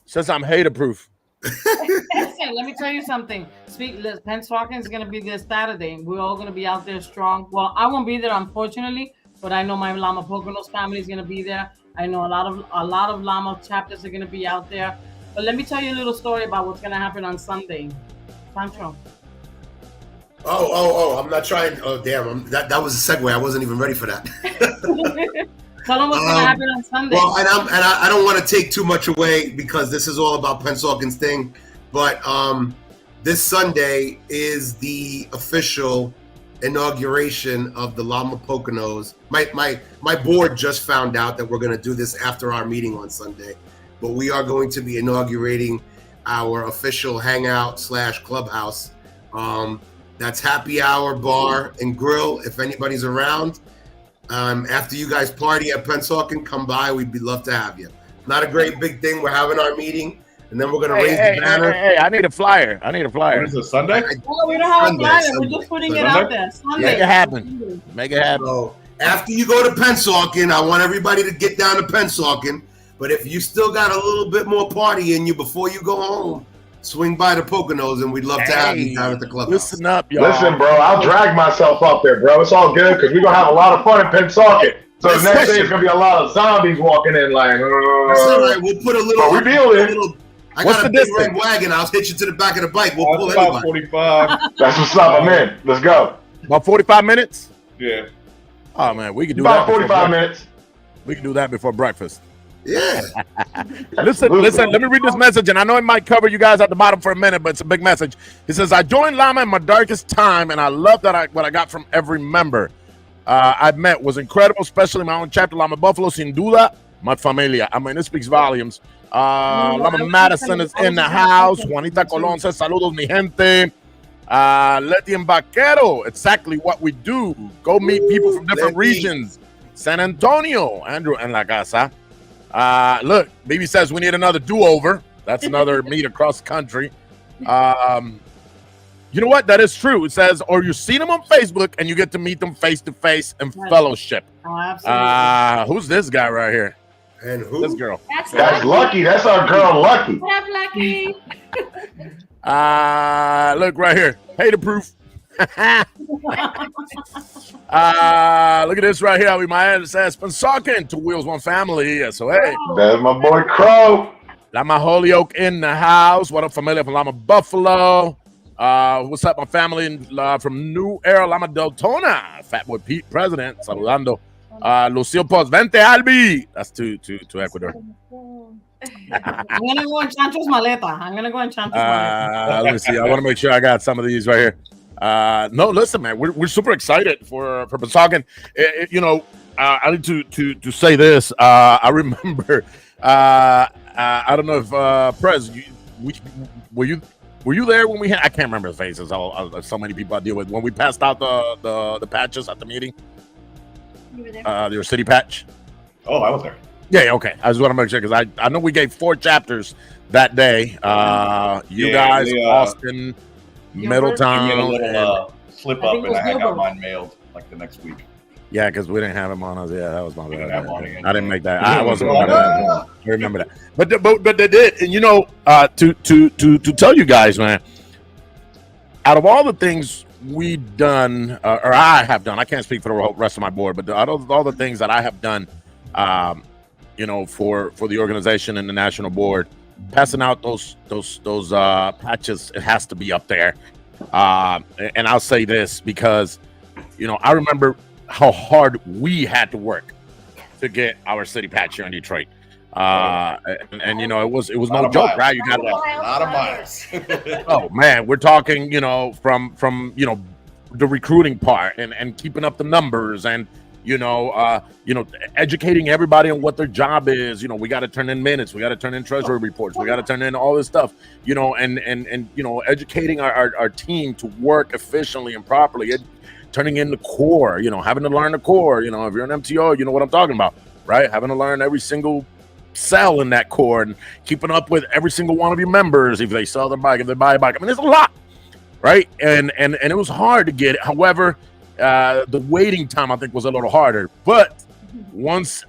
Speaker 3: Says I'm hater proof.
Speaker 2: Listen, let me tell you something. Pennsauken is gonna be this Saturday. We're all gonna be out there strong. Well, I won't be there, unfortunately, but I know my Lama Poconos family is gonna be there. I know a lot of Lama chapters are gonna be out there. But let me tell you a little story about what's gonna happen on Sunday. Sancho.
Speaker 10: Oh! I'm not trying. Oh, damn! That was a segue. I wasn't even ready for that.
Speaker 2: Tell them what's gonna happen on Sunday.
Speaker 10: Well, and I don't want to take too much away because this is all about Pensauken's thing, but this Sunday is the official inauguration of the Lama Poconos. My board just found out that we're going to do this after our meeting on Sunday, but we are going to be inaugurating our official hangout / clubhouse. That's happy hour, bar, and grill. If anybody's around, after you guys party at Pensauken, come by. We'd be love to have you. Not a great big thing. We're having our meeting, and then we're gonna raise the banner.
Speaker 3: Hey, I need a flyer.
Speaker 8: Is it Sunday?
Speaker 2: No, we don't have a flyer. We're just putting it out there. Sunday.
Speaker 3: Make it happen. Make it happen.
Speaker 10: So after you go to Pensauken, I want everybody to get down to Pensauken. But if you still got a little bit more party in you before you go home, swing by the Poconos, and we'd love to have you down at the clubhouse.
Speaker 3: Listen up, y'all.
Speaker 6: Listen, bro, I'll drag myself up there, bro. It's all good because we're gonna have a lot of fun in Pensauken. So the next day is gonna be a lot of zombies walking in, like.
Speaker 10: That's all right. We'll put a little.
Speaker 6: But we dealing.
Speaker 10: I got a big red wagon. I'll hit you to the back of the bike. We'll pull
Speaker 8: about
Speaker 10: anybody.
Speaker 8: 45.
Speaker 6: That's what's up. I'm in. Let's go.
Speaker 3: About 45 minutes?
Speaker 8: Yeah.
Speaker 3: Oh man, we could do
Speaker 6: about
Speaker 3: that.
Speaker 6: 45 minutes.
Speaker 3: We can do that before breakfast.
Speaker 10: Yeah.
Speaker 3: Listen. Let me read this message, and I know it might cover you guys at the bottom for a minute, but it's a big message. It says, "I joined Lama in my darkest time, and I love that what I got from every member I've met was incredible, especially my own chapter, Lama Buffalo, sin duda, my familia." I mean, it speaks volumes. Lama Madison is in the house. Juanita Colon says, "Saludos, mi gente." Leti and Vaquero, exactly what we do. Go meet people from different regions. San Antonio, Andrew en la casa. Look, BB says we need another do-over. That's another meet across the country. You know what? That is true. It says, or you see them on Facebook and you get to meet them face to face and fellowship.
Speaker 2: Oh, absolutely.
Speaker 3: Who's this guy right here?
Speaker 10: And who?
Speaker 3: This girl.
Speaker 6: That's Lucky. That's our girl, Lucky.
Speaker 9: What up, Lucky?
Speaker 3: Look right here. Hater proof. Look at this right here. My head says Pensauken, 2 wheels, 1 family. So hey,
Speaker 6: that's my boy Crow.
Speaker 3: Lama Holyoke in the house. What up, familia from Lama Buffalo? What's up, my family from New Era, Lama Deltona? Fat Boy Pete, president, saludando. Lucio Pos, vente Albi. That's to Ecuador.
Speaker 2: I'm gonna go in Chancho's maleta.
Speaker 3: Let me see. I want to make sure I got some of these right here. No, listen, man, we're super excited for Pensauken. You know, I need to say this. I remember. I don't know if Prez, were you there when we had? I can't remember the faces. So many people I deal with when we passed out the patches at the meeting.
Speaker 9: You were there.
Speaker 3: Your city patch.
Speaker 8: Oh, I was there.
Speaker 3: Yeah, okay. I just want to make sure because I know we gave 4 chapters that day. You guys, Austin, Middletown.
Speaker 8: Give me a little slip up, and I got mine mailed like the next week.
Speaker 3: Yeah, because we didn't have him on us. Yeah, that was my bad. I didn't make that.
Speaker 8: I
Speaker 3: I wasn't. I remember that. But they did, and you know, to tell you guys, man, out of all the things we done, or I have done, I can't speak for the rest of my board, but out of all the things that I have done, you know, for the organization and the national board, passing out those patches, it has to be up there. And I'll say this because, you know, I remember how hard we had to work to get our city patch here in Detroit. And you know, it was no joke, right? You got
Speaker 8: a lot of miles.
Speaker 3: Oh man, we're talking, you know, from you know, the recruiting part and keeping up the numbers and Educating everybody on what their job is. We got to turn in minutes, we got to turn in treasury reports, we got to turn in all this stuff, and educating our team to work efficiently and properly, turning in the core, having to learn the core. If you're an MTO, you know what I'm talking about, right? Having to learn every single cell in that core and keeping up with every single one of your members if they sell their bike, if they buy a bike. I mean, there's a lot, right? And it was hard to get it. However, the waiting time I think was a little harder. But once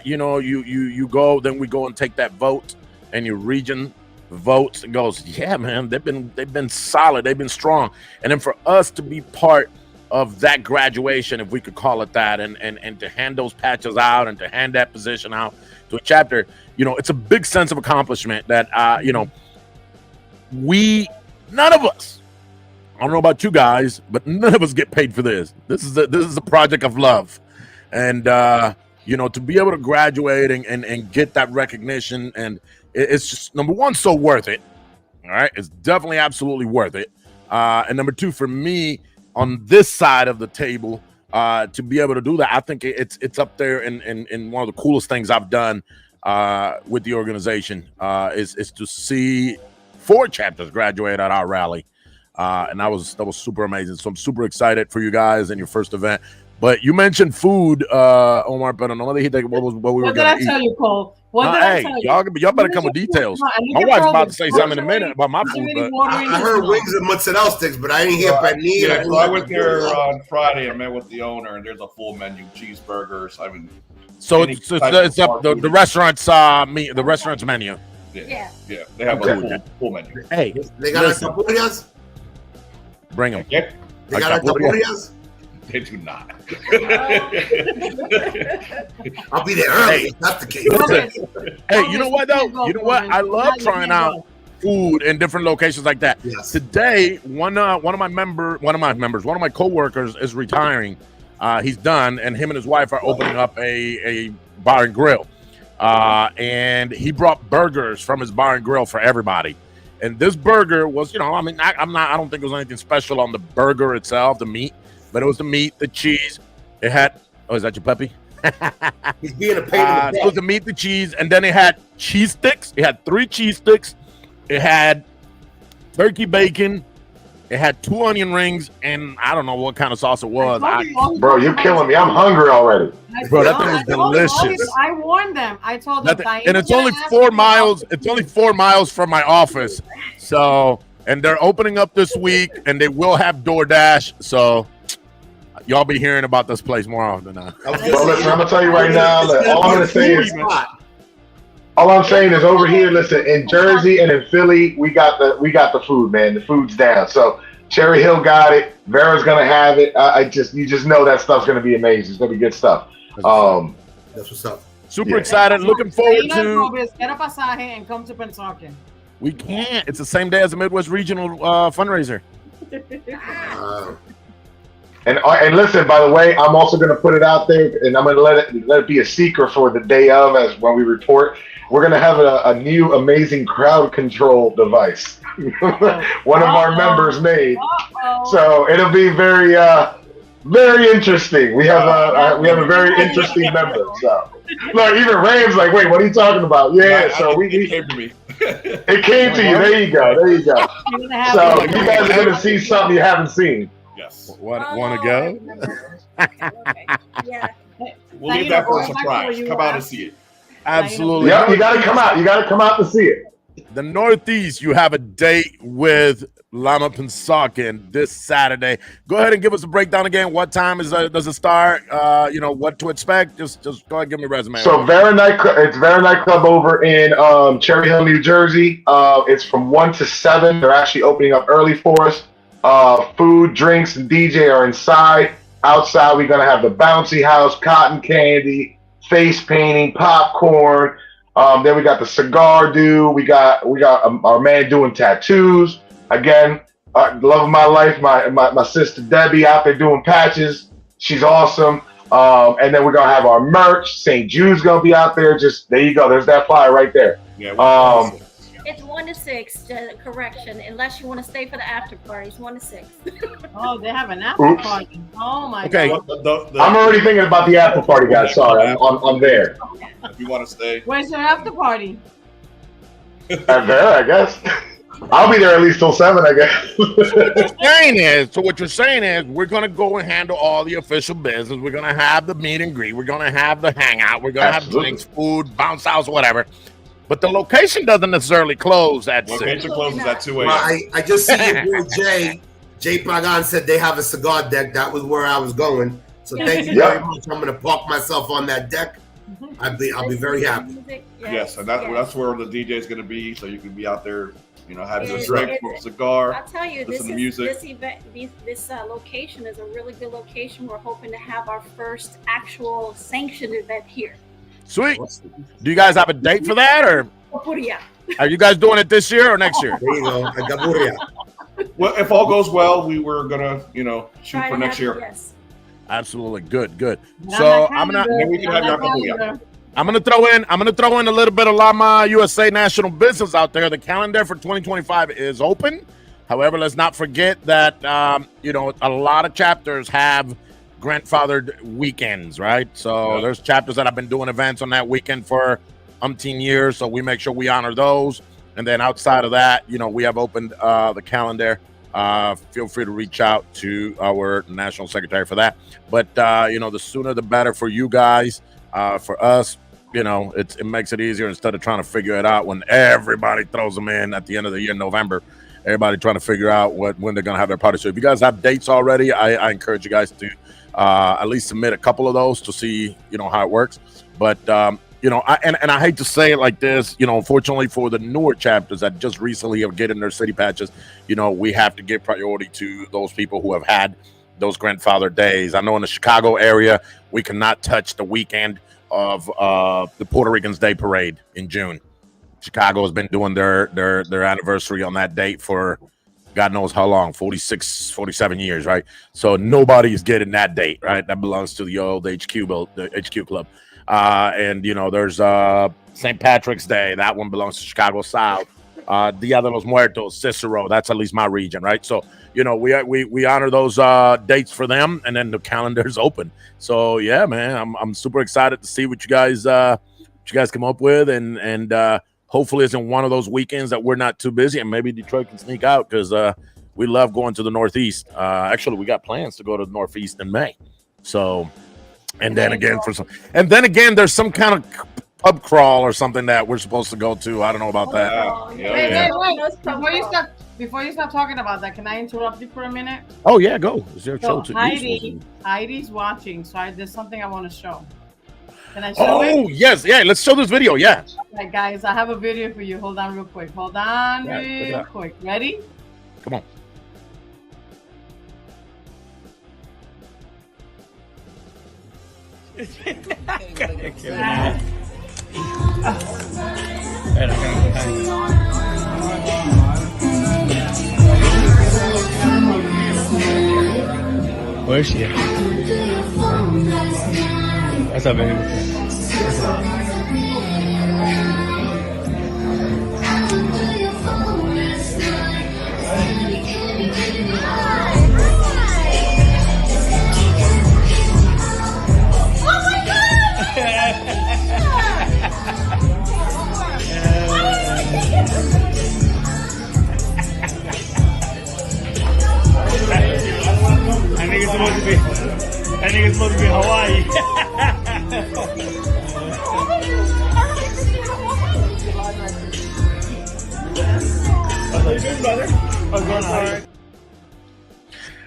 Speaker 3: you go, then we go and take that vote, and your region votes and goes, yeah, man, they've been solid, they've been strong. And then for us to be part of that graduation, if we could call it that, and to hand those patches out and to hand that position out to a chapter, it's a big sense of accomplishment that none of us, I don't know about you guys, but none of us get paid for this. This is a project of love. And to be able to graduate and get that recognition, and it's just, number one, so worth it. All right, it's definitely absolutely worth it. And number two, for me on this side of the table, to be able to do that, I think it's up there in one of the coolest things I've done with the organization, is to see 4 chapters graduate at our rally, and that was super amazing. So I'm super excited for you guys and your first event. But you mentioned food, Omar, but what we were
Speaker 2: going to eat. Tell you, Cole? What did I tell you?
Speaker 3: Y'all better come with details. My wife's about to say something in a minute about my food. But
Speaker 10: I heard wings and mozzarella sticks, but I didn't hear pernil.
Speaker 8: Yeah, so I went there on Friday and met with the owner, and there's a full menu, cheeseburgers. I mean,
Speaker 3: so it's up the restaurant's the restaurant's menu.
Speaker 8: Yeah. They have a full menu.
Speaker 3: Hey,
Speaker 10: they got capullas.
Speaker 3: Bring them.
Speaker 8: Yeah.
Speaker 10: They got capullas.
Speaker 8: They do not.
Speaker 10: I'll be there early. If that's the case.
Speaker 3: Hey, you know what though? You know what? I love trying out food in different locations like that.
Speaker 10: Yes.
Speaker 3: Today, one of my coworkers is retiring. He's done, and him and his wife are opening up a bar and grill. And he brought burgers from his bar and grill for everybody. And this burger was, I don't think it was anything special on the burger itself, the meat. But it was the meat, the cheese. It had, is that your puppy?
Speaker 10: He's being a pain in the butt.
Speaker 3: It was the meat, the cheese, and then it had cheese sticks. It had 3 cheese sticks. It had turkey bacon. It had 2 onion rings, and I don't know what kind of sauce it was.
Speaker 6: Bro, you're killing me. I'm hungry already.
Speaker 3: Bro, that thing was delicious.
Speaker 2: I warned them. I told them.
Speaker 3: And it's only 4 miles. It's only 4 miles from my office. So, and they're opening up this week, and they will have DoorDash. So, y'all be hearing about this place more often now.
Speaker 6: Bro, listen, I'm gonna tell you right now that all I'm gonna say is, all I'm saying is over here, listen, in Jersey and in Philly, we got the food, man. The food's down. So Cherry Hill got it. Vera's gonna have it. You just know that stuff's gonna be amazing. It's gonna be good stuff.
Speaker 10: That's what's up.
Speaker 3: Super excited. Looking forward to.
Speaker 2: Get a pasaje and come to Pensacola.
Speaker 3: We can't. It's the same day as the Midwest Regional fundraiser.
Speaker 6: And listen, by the way, I'm also going to put it out there, and I'm going to let it be a secret for the day of, as when we report. We're going to have a new amazing crowd control device. One of our members made, so it'll be very interesting. We have a very interesting member. So look, even Rams like, wait, what are you talking about? Yeah, it came to me. It came to you. There you go. So you guys are going to see something you haven't seen.
Speaker 8: Yes.
Speaker 3: Want to go?
Speaker 9: Yeah.
Speaker 8: We'll leave that for a surprise. Come out and see it.
Speaker 3: Absolutely.
Speaker 6: Yeah, you got to come out. You got to come out to see it.
Speaker 3: The Northeast, you have a date with Lama Station this Saturday. Go ahead and give us a breakdown again. What time does it start? What to expect? Just go ahead and give me a resume.
Speaker 6: So it's Vera Nightclub over in Cherry Hill, New Jersey. It's from 1 to 7. They're actually opening up early for us. Food, drinks, and DJ are inside. Outside, we're gonna have the bouncy house, cotton candy, face painting, popcorn. Then we got the cigar do. We got our man doing tattoos. Again, love of my life, my sister Debbie out there doing patches. She's awesome. And then we're gonna have our merch. St. Jude's gonna be out there. Just there you go. There's that flyer right there.
Speaker 8: Yeah.
Speaker 9: It's 1 to 6. Correction, unless you want to stay for the after party. It's 1 to 6.
Speaker 2: Oh, they have an after
Speaker 6: Oops.
Speaker 2: party. Oh my
Speaker 3: Okay.
Speaker 2: God.
Speaker 6: I'm already thinking about the after party, guys. Sorry, I'm there.
Speaker 8: If you want to stay,
Speaker 2: Where's your after party?
Speaker 6: I'm there, I guess. I'll be there at least till 7, I guess.
Speaker 3: What you're saying is we're gonna go and handle all the official business. We're gonna have the meet and greet. We're gonna have the hangout. We're gonna
Speaker 6: Absolutely.
Speaker 3: have drinks, food, bounce house, whatever. But the location doesn't necessarily close at 6.
Speaker 8: location closes at 2
Speaker 10: Well,
Speaker 8: a.m.
Speaker 10: I just see your boy Jay Pagan said they have a cigar deck. That was where I was going. So thank you very much. I'm gonna park myself on that deck. I'll be very happy.
Speaker 8: Yes, and that's where the DJ is going to be, so you can be out there, have your
Speaker 9: It-
Speaker 8: drink,
Speaker 9: it-
Speaker 8: smoke a cigar.
Speaker 9: I'll tell you,
Speaker 8: listen
Speaker 9: this
Speaker 8: to music.
Speaker 9: this event, this location is a really good location. We're hoping to have our first actual sanctioned event here.
Speaker 3: Sweet. Do you guys have a date for that, or
Speaker 9: Popuria.
Speaker 3: are you guys doing it this year or next year?
Speaker 10: There you go. I got Buria.
Speaker 8: Well, if all goes well, we were gonna, shoot
Speaker 9: Try
Speaker 8: for
Speaker 9: to
Speaker 8: next
Speaker 9: have-
Speaker 8: year.
Speaker 9: Yes.
Speaker 3: Absolutely. Good.
Speaker 2: Not
Speaker 3: So
Speaker 2: my
Speaker 3: I'm gonna
Speaker 2: calendar,
Speaker 8: Then we can
Speaker 2: not
Speaker 8: have
Speaker 2: my
Speaker 8: your
Speaker 2: calendar.
Speaker 3: I'm gonna throw in a little bit of Lama USA National Business out there. The calendar for 2025 is open. However, let's not forget that a lot of chapters have grandfathered weekends, right? So there's chapters that have been doing events on that weekend for umpteen years. So we make sure we honor those. And then outside of that, we have opened the calendar. Feel free to reach out to our national secretary for that. But the sooner the better for you guys. For us, it makes it easier instead of trying to figure it out when everybody throws them in at the end of the year, November. Everybody trying to figure out when they're going to have their party. So if you guys have dates already, I encourage you guys to at least submit a couple of those to see, how it works. But, I hate to say it like this, unfortunately for the newer chapters that just recently have getting their city patches, we have to give priority to those people who have had those grandfather days. I know in the Chicago area, we cannot touch the weekend of the Puerto Ricans Day Parade in June. Chicago has been doing their anniversary on that date for God knows how long, 46, 47 years, right? So nobody's getting that date, right? That belongs to the old HQ club. And there's St. Patrick's Day. That one belongs to Chicago South. Dia de los Muertos, Cicero. That's at least my region, right? So we honor those dates for them, and then the calendar's open. So yeah, man, I'm super excited to see what you guys come up with, and hopefully it's in one of those weekends that we're not too busy, and maybe Detroit can sneak out because we love going to the Northeast. Actually, we got plans to go to the Northeast in May. So, and then again there's some kind of pub crawl or something that we're supposed to go to. I don't know about that.
Speaker 2: Wait. Before you start talking about that, can I interrupt you for a minute?
Speaker 3: Oh yeah, go. It's your show
Speaker 2: So
Speaker 3: too.
Speaker 2: Heidi's watching, so there's something I want to show. Can I show it?
Speaker 3: Oh yes, yeah. Let's show this video. Yeah.
Speaker 2: Right, guys, I have a video for you. Hold on real quick. Real quick. Ready?
Speaker 3: Come on.
Speaker 11: Where is she at? What's up, baby? That nigga's supposed to be in Hawaii.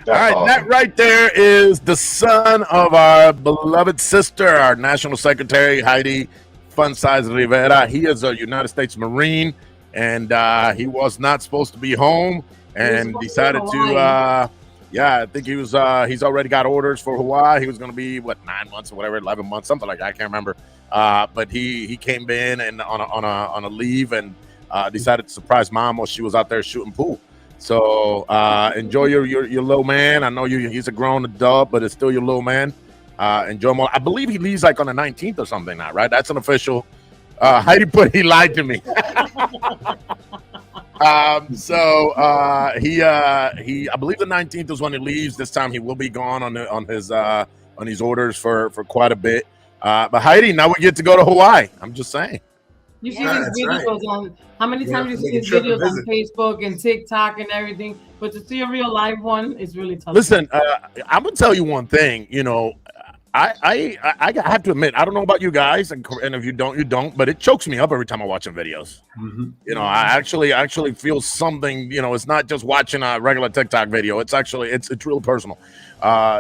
Speaker 3: All right, that right there is the son of our beloved sister, our National Secretary, Heidi Fun-Size Rivera. He is a United States Marine, and he was not supposed to be home and decided to, I think he was, he's already got orders for Hawaii. He was going to be, 9 months or whatever, 11 months, something like that. I can't remember. But he came in and on a leave and decided to surprise mom while she was out there shooting pool. So enjoy your little man. I know he's a grown adult, but it's still your little man. Enjoy him. I believe he leaves like on the 19th or something now, right? That's an official. Heidi he lied to me. I believe the 19th is when he leaves. This time he will be gone on his orders for quite a bit. But Heidi, now we get to go to Hawaii. I'm just saying.
Speaker 2: You see these videos on how many times you see these videos on Facebook and TikTok and everything, but to see a real live one is really tough.
Speaker 3: Listen, I'm gonna tell you one thing. You know, I have to admit, I don't know about you guys, and if you don't, you don't. But it chokes me up every time I watch them videos.
Speaker 10: Mm-hmm.
Speaker 3: You know, I actually feel something. You know, it's not just watching a regular TikTok video. It's actually it's real personal.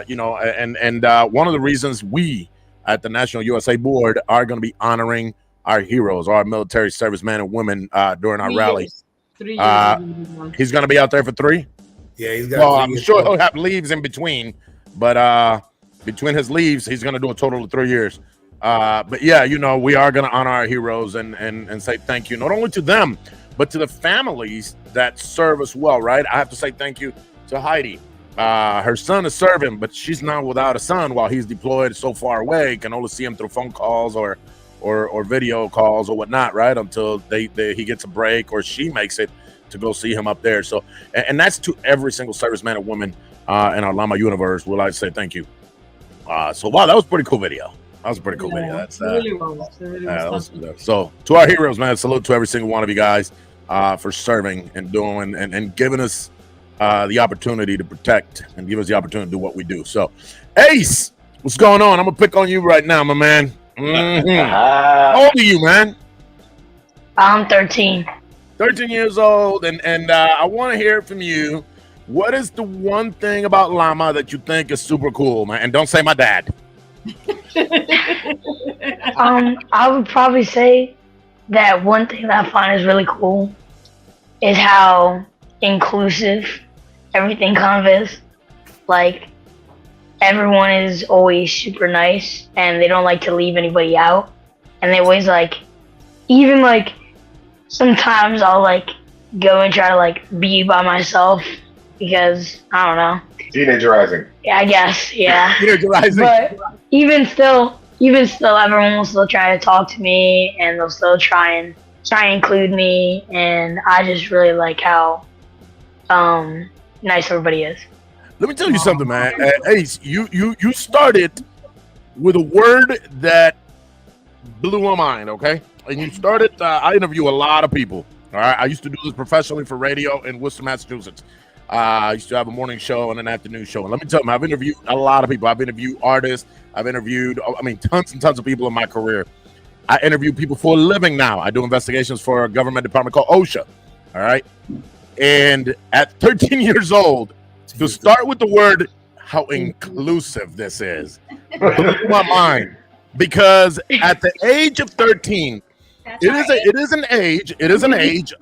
Speaker 3: You know, and one of the reasons we at the National USA Board are going to be honoring our heroes, our military servicemen and women during our rally.
Speaker 2: 3 years.
Speaker 3: He's going to be out there for 3.
Speaker 10: Yeah, he's got.
Speaker 3: Well, I'm sure he'll have leaves in between, but between his leaves, he's going to do a total of 3 years. But yeah, you know, we are going to honor our heroes and say thank you not only to them, but to the families that serve us well. Right? I have to say thank you to Heidi. Her son is serving, but she's now without a son while he's deployed so far away. Can only see him through phone calls or video calls or whatnot, right? Until he gets a break or she makes it to go see him up there. So, and that's to every single serviceman and woman in our Lama universe. We'd like to say thank you. So wow, that was a pretty cool video. That was a pretty cool video. That's so to our heroes, man. Salute to every single one of you guys for serving and doing and giving us the opportunity to protect and give us the opportunity to do what we do. So, Ace, what's going on? I'm gonna pick on you right now, my man. Mm-hmm. How old are you, man?
Speaker 7: I'm 13.
Speaker 3: 13 years old, and I want to hear from you. What is the one thing about Lama that you think is super cool, man? And don't say my dad.
Speaker 7: I would probably say that one thing that I find is really cool is how inclusive everything kind of is. Like, everyone is always super nice and they don't like to leave anybody out. And they always even sometimes I'll go and try to be by myself because I don't know.
Speaker 6: Teenagerizing.
Speaker 7: Yeah, I guess, yeah.
Speaker 3: Teenagerizing.
Speaker 7: But even still, everyone will still try to talk to me and they'll still try and include me, and I just really like how nice everybody is.
Speaker 3: Let me tell you something, man. Ace, you started with a word that blew my mind, okay? And you started, I interview a lot of people, all right? I used to do this professionally for radio in Worcester, Massachusetts. I used to have a morning show and an afternoon show. And let me tell you, I've interviewed a lot of people. I've interviewed artists. I've interviewed, tons and tons of people in my career. I interview people for a living now. I do investigations for a government department called OSHA, all right? And at 13 years old, to start with the word, how inclusive this is, blew my mind. Because at the age of 13, it is an age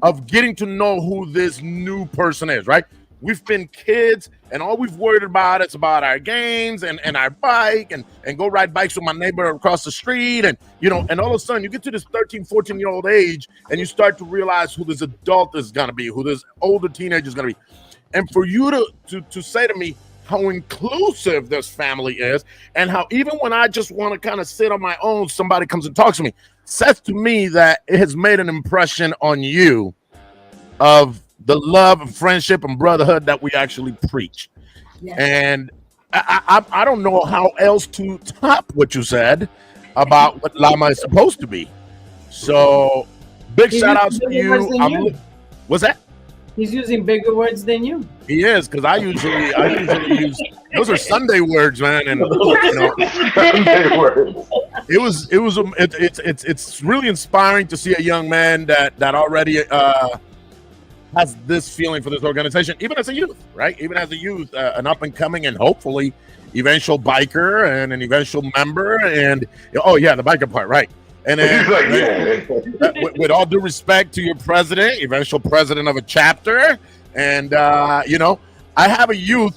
Speaker 3: of getting to know who this new person is, right? We've been kids, and all we've worried about is about our games and our bike and go ride bikes with my neighbor across the street. And, and all of a sudden you get to this 13, 14-year-old age and you start to realize who this adult is going to be, who this older teenager is going to be. And for you to say to me how inclusive this family is and how even when I just want to kind of sit on my own, somebody comes and talks to me, says to me that it has made an impression on you of the love and friendship and brotherhood that we actually preach. Yes. And I don't know how else to top what you said about what Lama is supposed to be. So big shout outs to you. What's that?
Speaker 2: He's using bigger words than you.
Speaker 3: He is, because I usually use those are Sunday words, man. And
Speaker 6: Sunday words.
Speaker 3: It's really inspiring to see a young man that already has this feeling for this organization, even as a youth, right? Even as a youth, an up and coming and hopefully eventual biker and an eventual member. And the biker part, right? And then, with all due respect to your president, eventual president of a chapter, and I have a youth,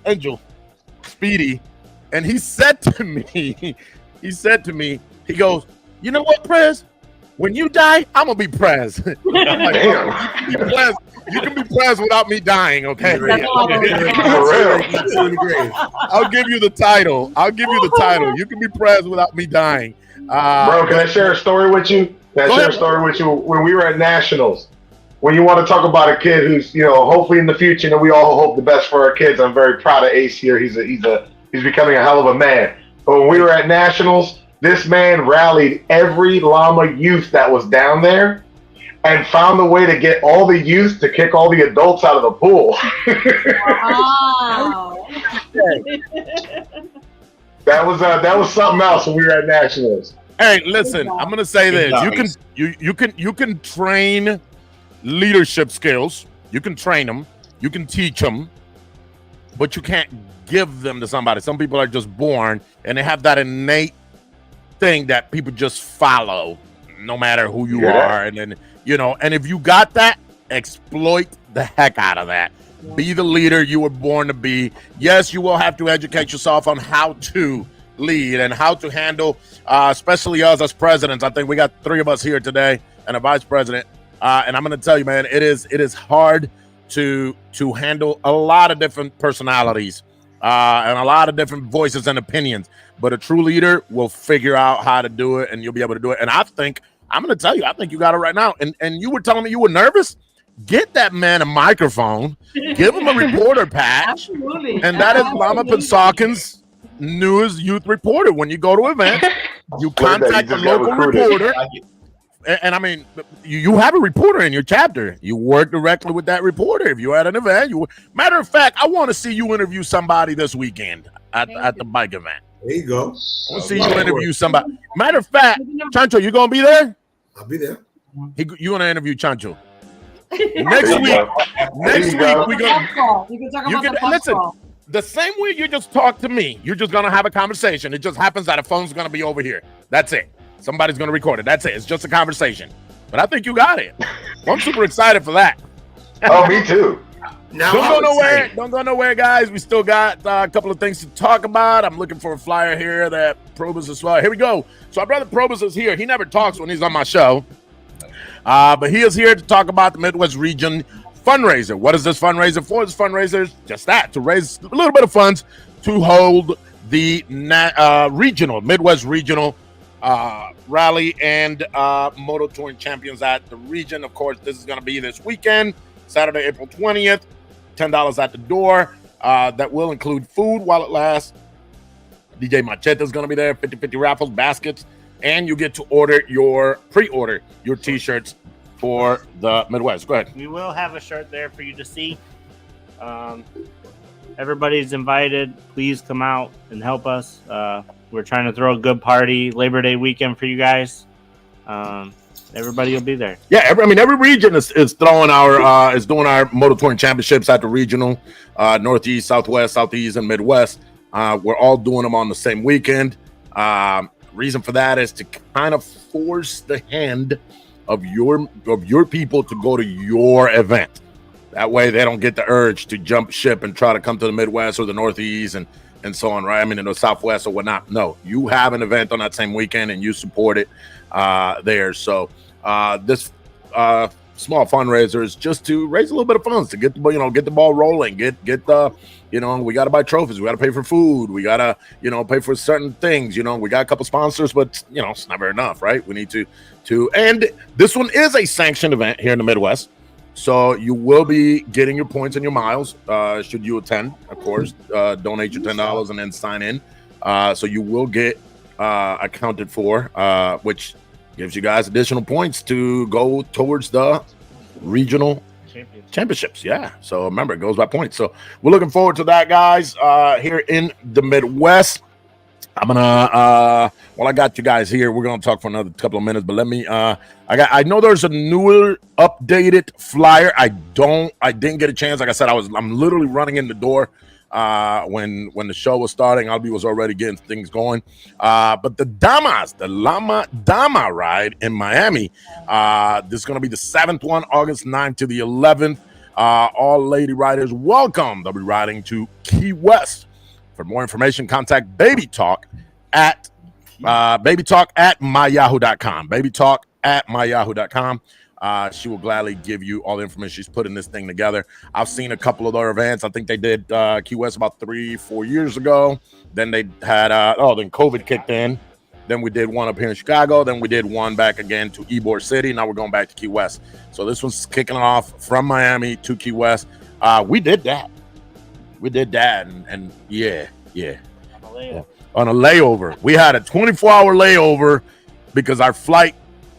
Speaker 3: Angel, Speedy, and he said to me, he goes, "You know what, Prez? When you die, I'm gonna be Prez." I'm like, you can be Prez without me dying, okay? I'll give you the title. You can be Prez without me dying.
Speaker 6: Bro, can I share a story with you? Can I
Speaker 3: Go
Speaker 6: share a
Speaker 3: ahead.
Speaker 6: story with you? When we were at Nationals, when you want to talk about a kid who's, hopefully in the future, and we all hope the best for our kids. I'm very proud of Ace here. He's becoming a hell of a man. But when we were at Nationals, this man rallied every Llama youth that was down there and found a way to get all the youth to kick all the adults out of the pool.
Speaker 9: Wow.
Speaker 6: That was something else when we were at Nationals.
Speaker 3: Hey, listen, I'm gonna say this. You can train leadership skills. You can train them. You can teach them, but you can't give them to somebody. Some people are just born and they have that innate thing that people just follow, no matter who you are. And then, and if you got that, exploit the heck out of that. Be the leader you were born to be. Yes, you will have to educate yourself on how to lead and how to handle, especially us as presidents. I think we got 3 of us here today and a vice president. And I'm going to tell you, man, it is hard to handle a lot of different personalities and a lot of different voices and opinions. But a true leader will figure out how to do it, and you'll be able to do it. And I'm going to tell you, I think you got it right now. And you were telling me you were nervous. Get that man a microphone. Give him a reporter patch.
Speaker 2: Absolutely.
Speaker 3: And that is Lama Pensawkin's newest youth reporter. When you go to events, you contact the local reporter. And I mean, you have a reporter in your chapter. You work directly with that reporter. If you're at an event, matter of fact, I want to see you interview somebody this weekend at the bike event.
Speaker 10: There you go.
Speaker 3: I want to see you interview somebody. Matter of fact, Chancho, you gonna be there?
Speaker 10: I'll be there.
Speaker 3: You want to interview Chancho? Next week we gonna. You can listen. The same way you just talk to me, you're just gonna have a conversation. It just happens that a phone's gonna be over here. That's it. Somebody's going to record it. That's it. It's just a conversation. But I think you got it. I'm super excited for that.
Speaker 6: Oh, me too.
Speaker 3: Don't go nowhere. Don't go nowhere, guys. We still got a couple of things to talk about. I'm looking for a flyer here that Probus as well. Here we go. So our brother Probus is here. He never talks when he's on my show. But he is here to talk about the Midwest Region fundraiser. What is this fundraiser for? This fundraiser is just that, to raise a little bit of funds to hold the Midwest Regional rally and moto touring champions at the region. Of course, this is going to be this weekend, Saturday, April 20th. $10 at the door. That will include food while it lasts. DJ Machete is going to be there. 50-50 raffles, baskets, and you get to pre-order your t-shirts for the Midwest. Go ahead.
Speaker 11: We will have a shirt there for you to see. Everybody's invited. Please come out and help us. We're trying to throw a good party Labor Day weekend for you guys. Everybody will be there.
Speaker 3: Yeah, every region is throwing is doing our motor touring championships at the regional, Northeast, Southwest, Southeast, and Midwest. We're all doing them on the same weekend. Reason for that is to kind of force the hand of your people to go to your event. That way they don't get the urge to jump ship and try to come to the Midwest or the Northeast and so on, right? I mean, in the Southwest or whatnot. No, you have an event on that same weekend and you support it there. So this small fundraiser is just to raise a little bit of funds to get the ball rolling, get the, we got to buy trophies. We got to pay for food. We got to, pay for certain things. We got a couple sponsors, but it's never enough, right? We need to, and this one is a sanctioned event here in the Midwest. So you will be getting your points and your miles should you attend, of course. Donate your $10 and then sign in. So you will get accounted for, which gives you guys additional points to go towards the regional championships. Yeah. So remember, it goes by points. So we're looking forward to that, guys, here in the Midwest. I'm gonna while I got you guys here, we're gonna talk for another couple of minutes, but let me I know there's a newer updated flyer. I didn't get a chance. Like I said, I'm literally running in the door when the show was starting. Albie was already getting things going. But the Lama Dama ride in Miami, this is gonna be the 7th one, August 9th to the 11th. All lady riders welcome. They'll be riding to Key West. For more information, contact Baby Talk at myyahoo.com. Baby Talk at myyahoo.com. She will gladly give you all the information. She's putting this thing together. I've seen a couple of their events. I think they did Key West about 3-4 years ago. Then they had then COVID kicked in, Then we did one up here in Chicago. Then we did one back again to Ybor City. Now we're going back to Key West. So this was kicking off from Miami to Key West. We did that. And yeah. On a layover. We had a 24-hour layover because our flight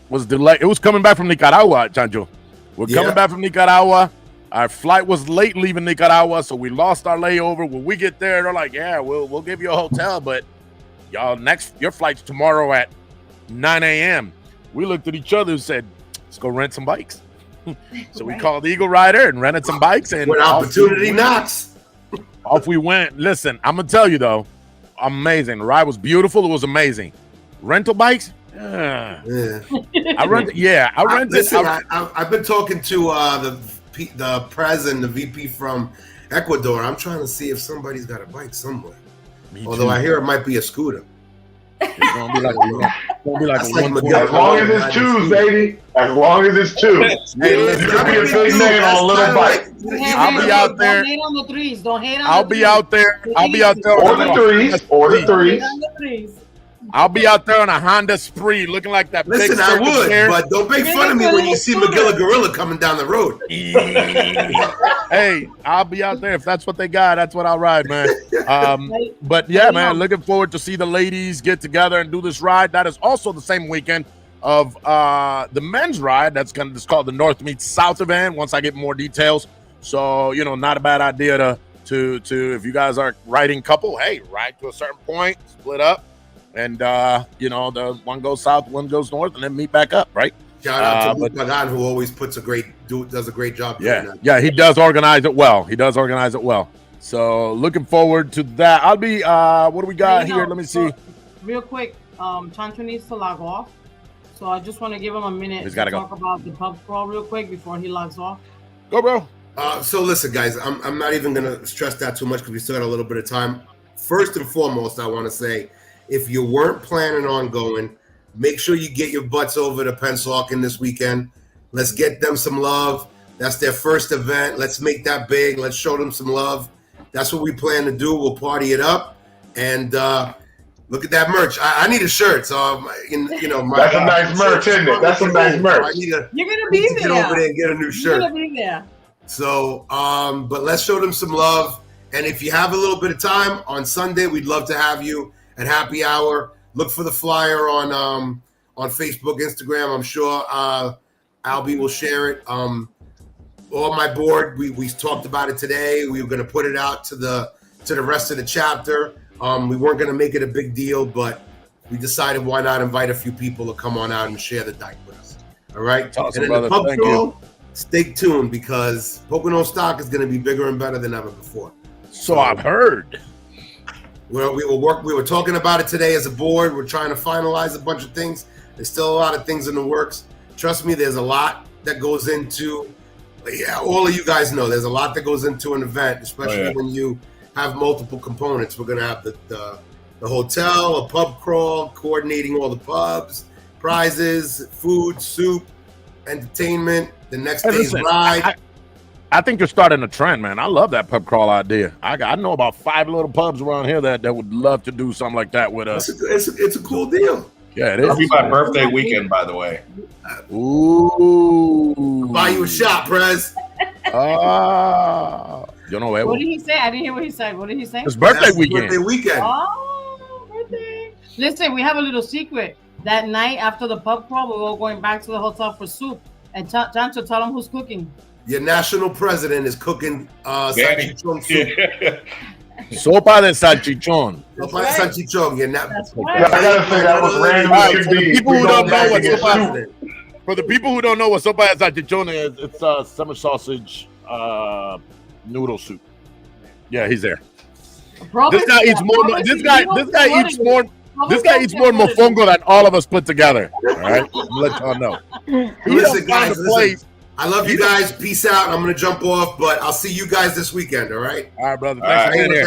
Speaker 3: was delayed. It was coming back from Nicaragua, Chancho. We're coming back from Nicaragua. Our flight was late leaving Nicaragua, so we lost our layover. When we get there, they're like, yeah, we'll give you a hotel, but y'all, your flight's tomorrow at 9 a.m. We looked at each other and said, let's go rent some bikes. So we called Eagle Rider and rented some bikes. And
Speaker 10: when opportunity knocks.
Speaker 3: Off we went. Listen, I'm going to tell you, though, amazing. The ride was beautiful. It was amazing. Rental bikes? I rented.
Speaker 10: Listen, I've been talking to the president, the VP from Ecuador. I'm trying to see if somebody's got a bike somewhere. Although I hear it might be a scooter.
Speaker 3: It's gonna be like
Speaker 6: as long as it's twos, baby. As long as it's two. Hey, you could be a big name on a little bike.
Speaker 3: I'll be out there.
Speaker 2: Don't hate on the threes. Don't hate on
Speaker 3: I'll be out there. I'll be out there.
Speaker 6: Or the threes.
Speaker 3: I'll be out there on a Honda Spree looking like that.
Speaker 10: Listen, I would, but don't make fun of me when you see Magilla Gorilla coming down the road.
Speaker 3: Hey, I'll be out there if that's what they got. That's what I'll ride, man. But yeah, man, looking forward to see the ladies get together and do this ride. That is also the same weekend of the men's ride. It's called the North Meets South event. Once I get more details, so not a bad idea to if you guys are riding couple, hey, ride to a certain point, split up. And the one goes south, one goes north, and then meet back up, right?
Speaker 10: Shout out to Luke Pagan, who always does a great job.
Speaker 3: Yeah, he does organize it well. So looking forward to that. I'll be what do we got here? Let me see.
Speaker 2: Real quick, Chancho needs to log off. So I just want to give him a minute to talk about the pub crawl real quick before he logs off.
Speaker 3: Go, bro.
Speaker 10: So listen, guys, I'm not even gonna stress that too much because we still got a little bit of time. First and foremost, I want to say, if you weren't planning on going, make sure you get your butts over to Pennsauken this weekend. Let's get them some love. That's their first event. Let's make that big. Let's show them some love. That's what we plan to do. We'll party it up. And look at that merch. I need a shirt. So,
Speaker 6: that's a nice merch, isn't it? That's some nice merch.
Speaker 2: You're going to be there.
Speaker 10: Get over there and get a new shirt.
Speaker 2: You're going to be there.
Speaker 10: So, but let's show them some love. And if you have a little bit of time on Sunday, we'd love to have you at happy hour. Look for the flyer on Facebook, Instagram. I'm sure Albie will share it. On my board, we talked about it today. We were going to put it out to the rest of the chapter. We weren't going to make it a big deal, but we decided why not invite a few people to come on out and share the dike with us. All right.
Speaker 3: Awesome,
Speaker 10: and then
Speaker 3: brother.
Speaker 10: the pub
Speaker 3: Thank
Speaker 10: crawl,
Speaker 3: you.
Speaker 10: Stay tuned because Pocono stock is going to be bigger and better than ever before.
Speaker 3: So I've heard.
Speaker 10: We were talking about it today as a board. We're trying to finalize a bunch of things. There's still a lot of things in the works. Trust me, there's a lot that goes into. Yeah, all of you guys know there's a lot that goes into an event, especially when you have multiple components. We're gonna have the hotel, a pub crawl, coordinating all the pubs, prizes, food, soup, entertainment. The next day's ride.
Speaker 3: I think you're starting a trend, man. I love that pub crawl idea. I know about 5 little pubs around here that would love to do something like that with us.
Speaker 10: It's a cool deal.
Speaker 3: Yeah, it is.
Speaker 8: It'll be my birthday weekend, by the way.
Speaker 3: Ooh.
Speaker 10: Buy you a shot, Prez.
Speaker 3: What
Speaker 2: did he say? I didn't hear what he said. What did he say?
Speaker 3: It's birthday weekend.
Speaker 10: Birthday weekend.
Speaker 2: Oh, birthday. Listen, we have a little secret. That night after the pub crawl, we're all going back to the hotel for soup. And Chancho, tell them who's cooking.
Speaker 10: Your national president is cooking salchichon soup.
Speaker 3: Sopa de salchichon.
Speaker 10: Sopa de salchichon.
Speaker 2: That's
Speaker 6: right. I gotta say that was random.
Speaker 3: For the people who don't know what sopa de salchichon is, it's summer sausage noodle soup. Yeah, he's there. This guy eats more. This guy eats more mofongo than all of us put together. All right, let y'all know.
Speaker 10: Listen, guys. Listen. I love you guys. Peace out. I'm going to jump off, but I'll see you guys this weekend, all right?
Speaker 3: All right, brother. Thanks for being here.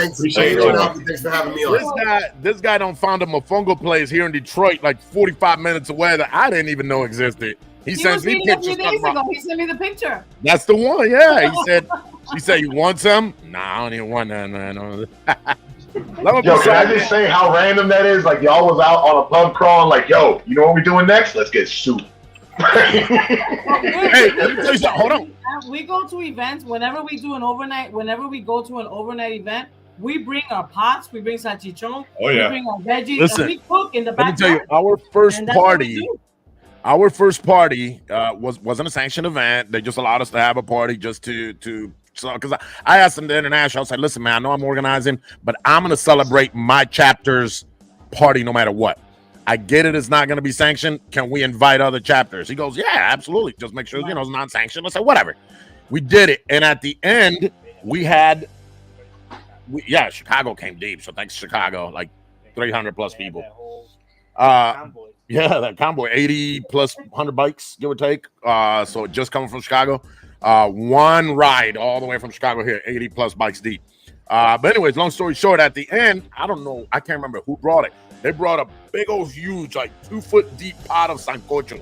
Speaker 10: Thanks for having me on.
Speaker 3: This guy don't found a mofongo place here in Detroit like 45 minutes away that I didn't even know existed. He sends me pictures.
Speaker 2: A few days ago. He sent me the picture.
Speaker 3: She said, you want some? Nah, I don't even want none. Lama
Speaker 6: Yo, can I
Speaker 3: Besoggin.
Speaker 6: just say how random that is? Like y'all was out on a pub crawl, like, yo, you know what we doing next? Let's get soup.
Speaker 3: Hey, let me tell you something. Hold on.
Speaker 2: We go to events whenever we do an overnight. Whenever we go to an overnight event, we bring our pots, we bring salchichon,
Speaker 8: Oh, yeah.
Speaker 2: we bring our veggies,
Speaker 3: Listen,
Speaker 2: and we cook in the
Speaker 3: Let me
Speaker 2: backyard.
Speaker 3: tell you, our first
Speaker 2: And that's what we
Speaker 3: party.
Speaker 2: do.
Speaker 3: Our first party wasn't a sanctioned event. They just allowed us to have a party just to so because I asked them the international. I was like, listen, man, I know I'm organizing, but I'm gonna celebrate my chapter's party no matter what. I get it, it's not gonna be sanctioned. Can we invite other chapters? He goes, yeah, absolutely. Just make sure you know it's non-sanctioned. I said, whatever. We did it, and at the end, Chicago came deep. So thanks, Chicago, like 300 plus people. Yeah, that convoy, 80 plus 100 bikes, give or take. So just coming from Chicago, one ride all the way from Chicago here, 80 plus bikes deep. But anyways, long story short, at the end, I don't know, I can't remember who brought it. They brought a big old huge, like 2-foot deep pot of sancocho.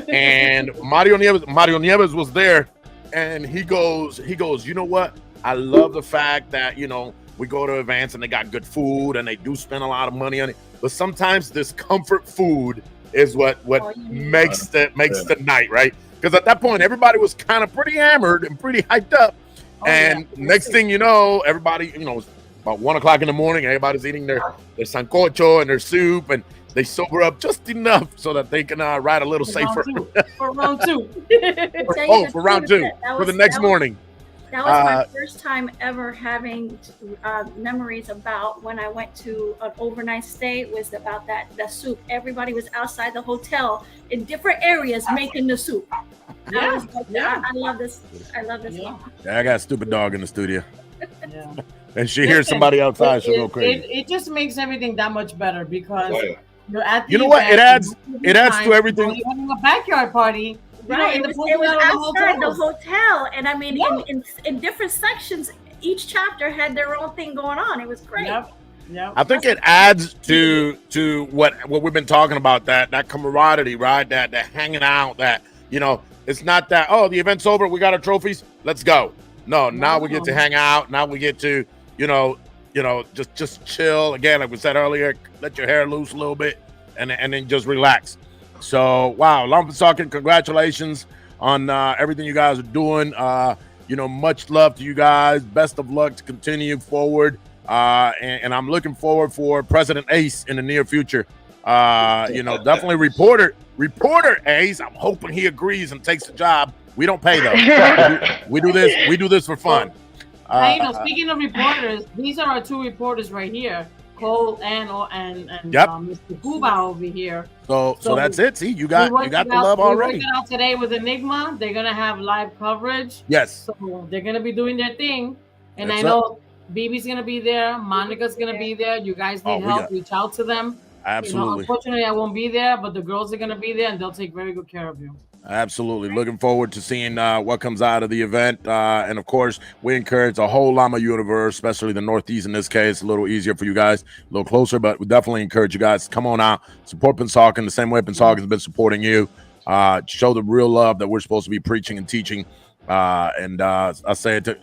Speaker 3: And Mario Nieves was there, and he goes, you know what? I love the fact that, you know, we go to events and they got good food and they do spend a lot of money on it. But sometimes this comfort food is what makes the night, right? Because at that point, everybody was kind of pretty hammered and pretty hyped up. Next thing you know, everybody, you know, it's about 1 o'clock in the morning, everybody's eating their sancocho and their soup, and they sober up just enough so that they can ride a little safer.
Speaker 2: For round two.
Speaker 3: For round two, for the next morning.
Speaker 9: That was my first time ever having memories about when I went to an overnight stay. Was about the soup. Everybody was outside the hotel in different areas making the soup. I love this. I love this.
Speaker 2: Yeah.
Speaker 3: Yeah, I got a stupid dog in the studio. And she hears somebody outside, she'll go crazy.
Speaker 2: It just makes everything that much better because you're at the
Speaker 3: you know what?
Speaker 2: event,
Speaker 3: It adds to everything.
Speaker 2: You're having a backyard party.
Speaker 9: Right,
Speaker 2: it
Speaker 9: was outside the hotel, and I mean, in different sections, each chapter had their own thing going on. It was great.
Speaker 2: Yep.
Speaker 3: I think it adds to what we've been talking about, that camaraderie, right? That hanging out, that, you know, it's not that, oh, the event's over, we got our trophies, let's go. No, now we get to hang out. Now we get to, you know, just chill. Again, like we said earlier, let your hair loose a little bit and then just relax. So, wow, Lama Besoggin, congratulations on everything you guys are doing. You know, much love to you guys. Best of luck to continue forward. And I'm looking forward for President Ace in the near future. You know, definitely reporter Ace. I'm hoping he agrees and takes the job. We don't pay though. we do this for fun.
Speaker 2: You know, speaking of reporters, these are our two reporters right here. Cole and Mr. Cuba over here.
Speaker 3: So that's it. See, you got the love already.
Speaker 2: We worked it out today with Enigma. They're gonna have live coverage.
Speaker 3: Yes.
Speaker 2: So they're gonna be doing their thing, and
Speaker 3: That's
Speaker 2: I know BB's gonna be there. Monica's gonna be there. You guys need help? Reach out to them.
Speaker 3: Absolutely.
Speaker 2: You know, unfortunately, I won't be there, but the girls are gonna be there, and they'll take very good care of you.
Speaker 3: Absolutely. Looking forward to seeing what comes out of the event. And of course, we encourage the whole Lama universe, especially the Northeast in this case, a little easier for you guys, a little closer, but we definitely encourage you guys to come on out, support Pensacola the same way Pensacola has been supporting you. Show the real love that we're supposed to be preaching and teaching. I say it to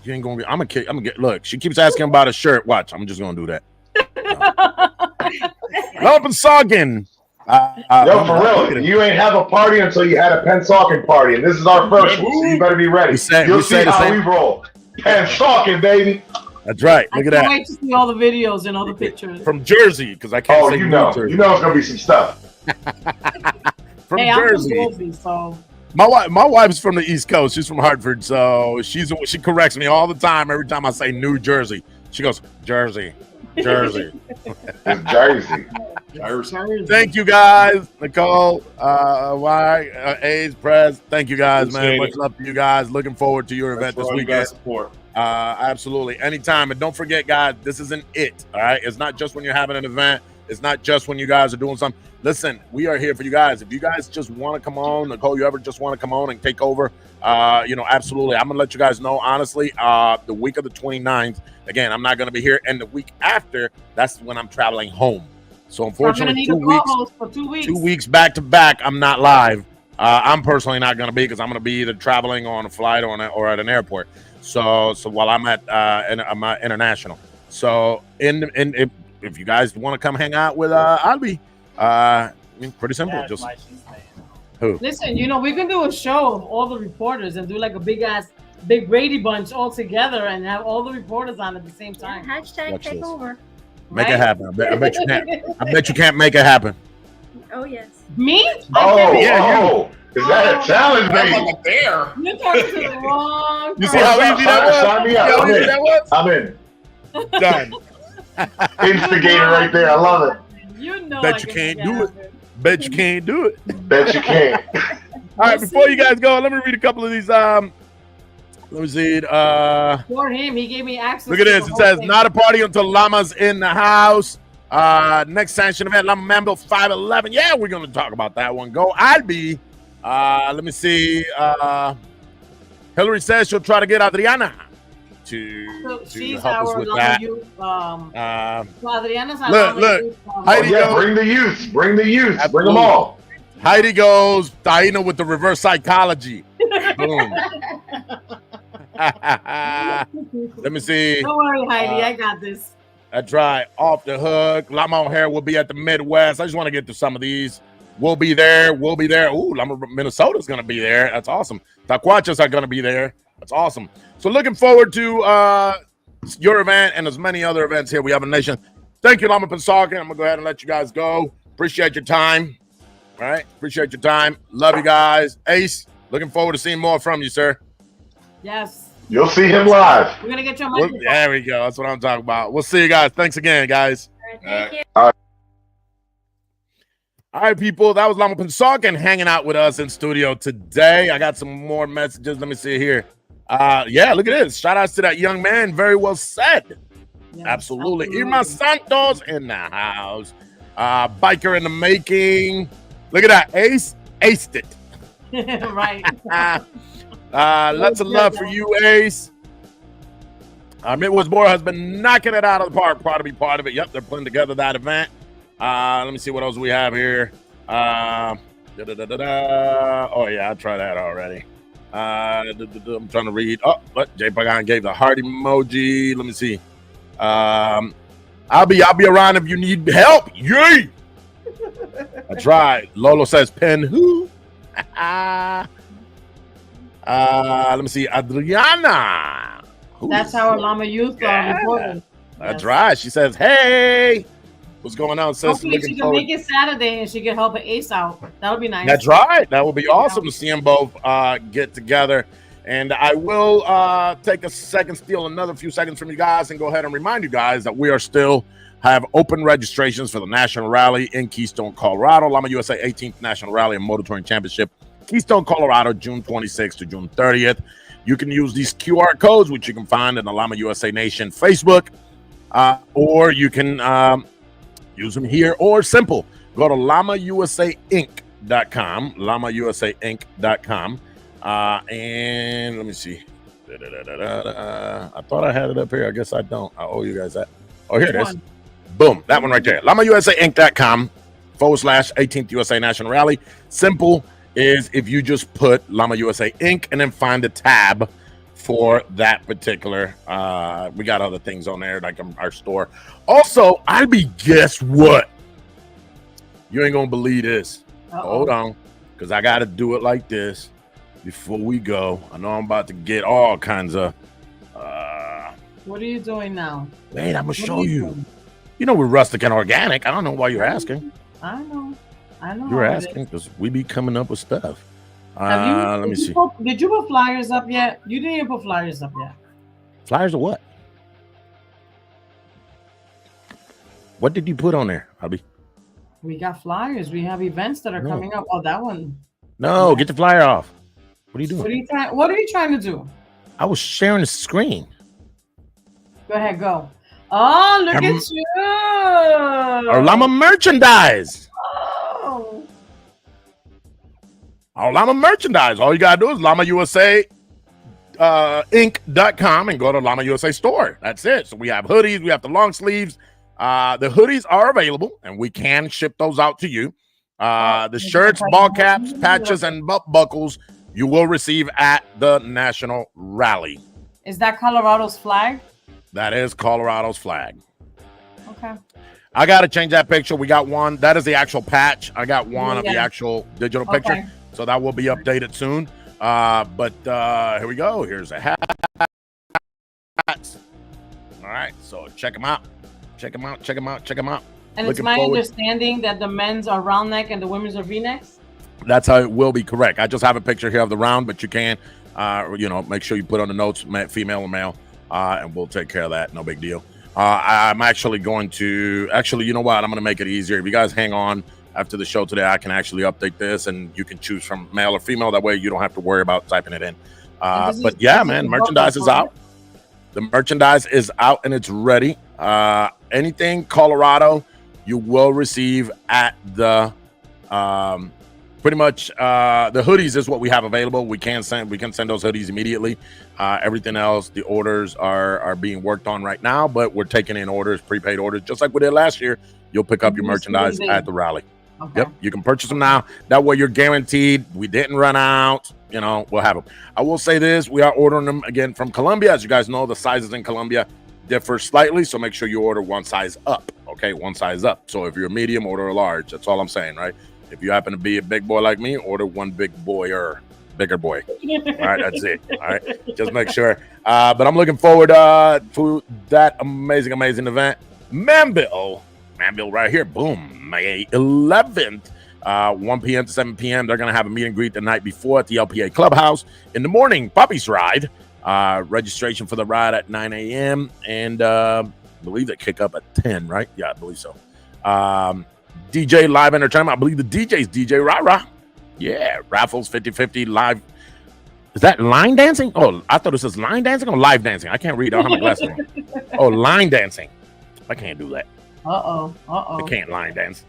Speaker 3: you ain't gonna be, I'm gonna get look, she keeps asking about a shirt. Watch, I'm just gonna do that. Lama Besoggin.
Speaker 6: Yo, for real, you ain't have a party until you had a Pensacola party, and this is our first one, so you better be ready. You'll see how we roll. Pensacola, baby.
Speaker 3: That's right. Look at that.
Speaker 2: I can't wait to see all the videos and all the pictures.
Speaker 3: From Jersey, because I can't say
Speaker 6: you know it's gonna be some stuff.
Speaker 3: From
Speaker 2: Jersey.
Speaker 3: Jersey.
Speaker 2: I'm from Jersey, so.
Speaker 3: My wife's from the East Coast. She's from Hartford, so she corrects me all the time. Every time I say New Jersey, she goes Jersey. It's
Speaker 6: Jersey.
Speaker 3: Thank you guys, Nicole, A's, Prez. Thank you guys, man. Much love to you guys. Looking forward to your event this weekend.
Speaker 8: Support.
Speaker 3: Absolutely, anytime. And don't forget, guys, this isn't it. All right, it's not just when you're having an event. It's not just when you guys are doing something. Listen, we are here for you guys. If you guys just want to come on, Nicole, you ever just want to come on and take over, you know, absolutely. I'm going to let you guys know, honestly, the week of the 29th, again, I'm not going to be here. And the week after, that's when I'm traveling home. So unfortunately, 2 weeks back to back, I'm not live. I'm personally not going to be because I'm going to be either traveling on a flight or at an airport. So while I'm at international. So if you guys want to come hang out with Albi, pretty simple.
Speaker 11: Yeah,
Speaker 3: Just
Speaker 11: license plate.
Speaker 3: who?
Speaker 2: Listen, we can do a show of all the reporters and do like a big Brady bunch all together and have all the reporters on at the same time.
Speaker 9: Hashtag
Speaker 3: Watch
Speaker 9: take
Speaker 3: this.
Speaker 9: over.
Speaker 3: Make
Speaker 2: Right?
Speaker 3: it happen. I bet you can't. I bet you can't make it happen.
Speaker 9: Oh yes.
Speaker 2: Me?
Speaker 3: Yeah,
Speaker 6: is that a challenge,
Speaker 8: I'm
Speaker 6: baby?
Speaker 8: like a bear.
Speaker 2: You're talking to the wrong
Speaker 3: You see
Speaker 2: person.
Speaker 3: how easy that was?
Speaker 6: Sign me up.
Speaker 3: See how
Speaker 6: I'm
Speaker 3: easy
Speaker 6: in.
Speaker 3: that was?
Speaker 6: I'm in.
Speaker 3: Done.
Speaker 6: Instigator right there. I love it.
Speaker 2: You know
Speaker 3: Bet
Speaker 2: I
Speaker 3: you
Speaker 2: can
Speaker 3: can't
Speaker 2: make
Speaker 3: do it.
Speaker 2: happen.
Speaker 3: Bet you can't do it.
Speaker 6: Bet you can't.
Speaker 3: All right, before you guys go, let me read a couple of these. Let me see it.
Speaker 2: For him, he gave me access.
Speaker 3: Look at
Speaker 2: to
Speaker 3: this.
Speaker 2: the
Speaker 3: It
Speaker 2: whole
Speaker 3: says
Speaker 2: thing.
Speaker 3: not a party until Llama's in the house. Next sanction event, Lama Mambo 511. Yeah, we're gonna talk about that one. Go Albi. Let me see. Hillary says she'll try to get Adriana to
Speaker 2: She's
Speaker 3: help us
Speaker 2: our
Speaker 3: with
Speaker 2: Lama
Speaker 3: that.
Speaker 2: youth. So Adriana's our
Speaker 3: Look,
Speaker 2: Lama
Speaker 3: look.
Speaker 2: youth,
Speaker 3: Heidi
Speaker 6: Yeah,
Speaker 3: goes,
Speaker 6: bring the youth. Bring the youth. Bring
Speaker 3: Absolutely.
Speaker 6: them all.
Speaker 3: Heidi goes, Taino with the reverse psychology. Boom. Let me see.
Speaker 2: Don't worry, Heidi. I got this.
Speaker 3: That's right. Off the hook. Lama O'Hare will be at the Midwest. I just want to get to some of these. We'll be there. We'll be there. Ooh, Lama Minnesota's going to be there. That's awesome. Taquachas are going to be there. That's awesome. So looking forward to your event and as many other events here. We have a nation. Thank you, Lama Pensacola. I'm going to go ahead and let you guys go. Appreciate your time. All right. Appreciate your time. Love you guys. Ace, looking forward to seeing more from you, sir.
Speaker 2: Yes.
Speaker 6: You'll see him live.
Speaker 2: We're gonna get your
Speaker 3: Well,
Speaker 2: microphone.
Speaker 3: there we go. That's what I'm talking about. We'll see you guys. Thanks again, guys.
Speaker 9: Thank you.
Speaker 3: All right, people. That was Lama Pensacola hanging out with us in studio today. I got some more messages. Let me see here. Yeah, look at this. Shout outs to that young man. Very well said.
Speaker 2: Yes,
Speaker 3: Absolutely. Irma Santos in the house. Biker in the making. Look at that. Ace aced it.
Speaker 2: Right.
Speaker 3: Lots of love for you, Ace. Midwest Borough has been knocking it out of the park. Proud to be part of it. Yep, they're putting together that event. Let me see what else we have here. Oh, yeah, I tried that already. I'm trying to read. Oh, but J Pagan gave the heart emoji. Let me see. I'll be around if you need help. Yay! That's right. Lolo says pen who? Let me see. Adriana.
Speaker 2: That's our Lama youth reporter.
Speaker 3: That's right. She says, hey, what's going on, sis?
Speaker 2: Hopefully
Speaker 3: Looking
Speaker 2: she can
Speaker 3: forward.
Speaker 2: make it Saturday and she can help Ace out. That would be nice.
Speaker 3: That's right. That would be awesome to see them both get together. And I will take a second, steal another few seconds from you guys and go ahead and remind you guys that we are still have open registrations for the National Rally in Keystone, Colorado. Lama USA 18th National Rally and Motor Touring Championship, Keystone, Colorado, June 26th to June 30th. You can use these QR codes, which you can find in the Lama USA Nation Facebook, or you can use them here, or simple. Go to LamaUSAInc.com, LamaUSAInc.com. And let me see. I thought I had it up here. I guess I don't. I owe you guys that. Oh, here it is. Boom. That one right there. LamaUSAInc.com /18th USA National Rally. Simple is if you just put Lama USA Inc. and then find a tab for that particular. We got other things on there like our store. Also, guess what? You ain't gonna believe this. Hold on, because I gotta do it like this before we go. I know I'm about to get all kinds of
Speaker 2: What are you doing now?
Speaker 3: wait, I'm gonna show you. You know we're rustic and organic. I don't know why you're asking.
Speaker 2: I know.
Speaker 3: You're asking because we be coming up with stuff.
Speaker 2: Let
Speaker 3: me see.
Speaker 2: Did you put flyers up yet? You didn't even put flyers up yet.
Speaker 3: Flyers of what? What did you put on there, Albie?
Speaker 2: We got flyers. We have events that are coming up. Oh, that one.
Speaker 3: No, get the flyer off. What are you doing?
Speaker 2: What are you trying to do?
Speaker 3: I was sharing the screen.
Speaker 2: Go ahead, go. Oh, look at you.
Speaker 3: Our Llama merchandise.
Speaker 2: Oh.
Speaker 3: Our Llama merchandise. All you gotta do is LamaUSAInc.com and go to Llama USA store. That's it. So we have hoodies, we have the long sleeves. The hoodies are available and we can ship those out to you. The shirts, ball caps, patches, and belt buckles you will receive at the National Rally.
Speaker 2: Is that Colorado's flag?
Speaker 3: That is Colorado's flag.
Speaker 2: Okay.
Speaker 3: I got to change that picture. We got one. That is the actual patch. I got one of the actual digital picture. So that will be updated soon. But here we go. Here's a hat. All right. So check them out. Check them out. Check them out. Check them out.
Speaker 2: And it's my understanding that the men's are round neck and the women's are V-necks?
Speaker 3: That's how it will be correct. I just have a picture here of the round, but you can, make sure you put on the notes, female or male, and we'll take care of that. No big deal. I'm actually going to, you know what? I'm going to make it easier. If you guys hang on after the show today, I can actually update this, and you can choose from male or female. That way you don't have to worry about typing it in. But yeah, man, merchandise is out. The merchandise is out and it's ready. Anything Colorado, you will receive at the pretty much the hoodies is what we have available. We can send those hoodies immediately. Everything else, the orders are being worked on right now, but we're taking in orders, prepaid orders, just like we did last year. You'll pick up your merchandise at the rally. Okay. Yep, you can purchase them now. That way you're guaranteed. We didn't run out. We'll have them. I will say this: we are ordering them again from Colombia. As you guys know, the sizes in Colombia differ slightly, so make sure you order one size up. Okay, one size up. So if you're a medium, order a large. That's all I'm saying, right? If you happen to be a big boy like me, order one bigger boy. All right, that's it. All right, just make sure. But I'm looking forward to that amazing event. Manville right here. Boom, May 11th, 1 p.m. to 7 p.m. They're going to have a meet and greet the night before at the LPA Clubhouse. In the morning, Puppy's Ride. Registration for the ride at 9 a.m. And I believe they kick up at 10, right? Yeah, I believe so. DJ live entertainment. I believe the DJ's DJ Rara. Yeah, raffles 50-50 live. Is that line dancing? Oh, I thought it says line dancing or live dancing. I can't read. I don't have my glasses on. Oh, line dancing. I can't do that. I can't line dance.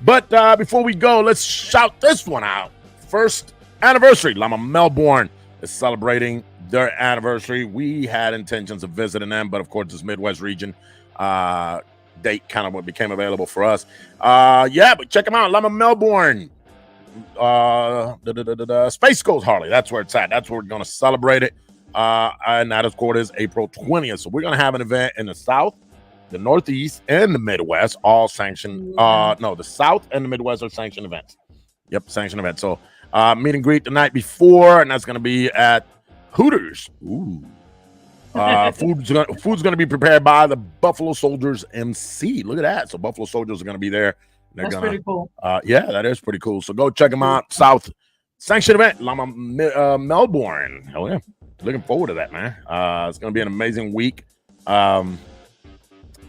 Speaker 3: But before we go, let's shout this one out. First anniversary. Lama Melbourne is celebrating their anniversary. We had intentions of visiting them, but of course, this Midwest region date kind of what became available for us. But check them out. Lama Melbourne. Space Coast Harley. That's where it's at. That's where we're going to celebrate it. And that, of course, is April 20th. So we're going to have an event in the South, the Northeast, and the Midwest, all sanctioned. The South and the Midwest are sanctioned events. Yep, sanctioned events. So meet and greet the night before, and that's going to be at Hooters. Ooh. Food's going to be prepared by the Buffalo Soldiers MC. Look at that. So Buffalo Soldiers are going to be there. That's pretty cool. Yeah, that is pretty cool. So go check them out. South sanctioned event, Lama Melbourne. Hell yeah. Looking forward to that, man. It's going to be an amazing week.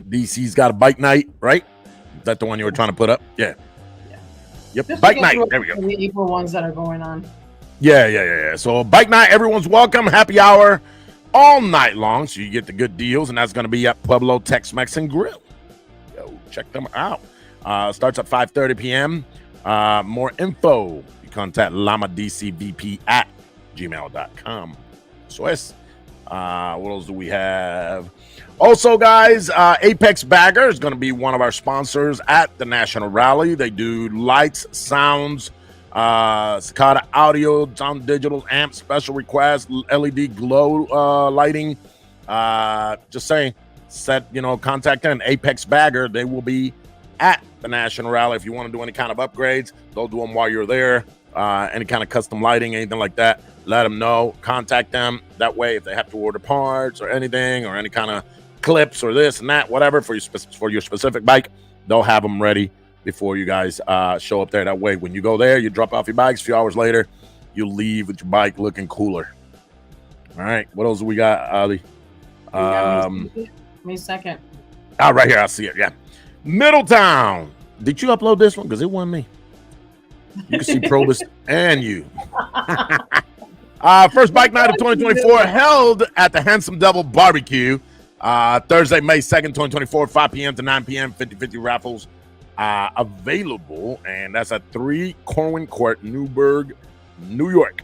Speaker 3: DC's got a bike night, right? Is that the one you were trying to put up? Yeah. Yep. Just bike night. There we go.
Speaker 2: The April ones that are going on.
Speaker 3: Yeah. So bike night, everyone's welcome. Happy hour all night long. So you get the good deals, and that's going to be at Pueblo Tex-Mex and Grill. Yo, check them out. Starts at 5:30 p.m. More info, you contact lamadcvp@gmail.com. So what else do we have? Also, guys, Apex Bagger is going to be one of our sponsors at the National Rally. They do lights, sounds, Cicada audio, sound digital, amp, special requests, LED glow lighting. Just saying, contact them, Apex Bagger. They will be at the National Rally. If you want to do any kind of upgrades, they'll do them while you're there. Any kind of custom lighting, anything like that, let them know. Contact them. That way, if they have to order parts or anything or any kind of clips or this and that, whatever, for your specific bike, they'll have them ready before you guys show up there. That way, when you go there, you drop off your bikes. A few hours later, you leave with your bike looking cooler. All right. What else do we got, Ali?
Speaker 2: May 2nd.
Speaker 3: Right here. I see it. Yeah. Middletown. Did you upload this one? Because it wasn't me. You can see Probus and you. First bike night of 2024 held at the Handsome Devil Barbecue. Thursday, May 2nd, 2024, 5 p.m. to 9 p.m. 50-50 raffles available. And that's at 3 Corwin Court, Newburgh, New York.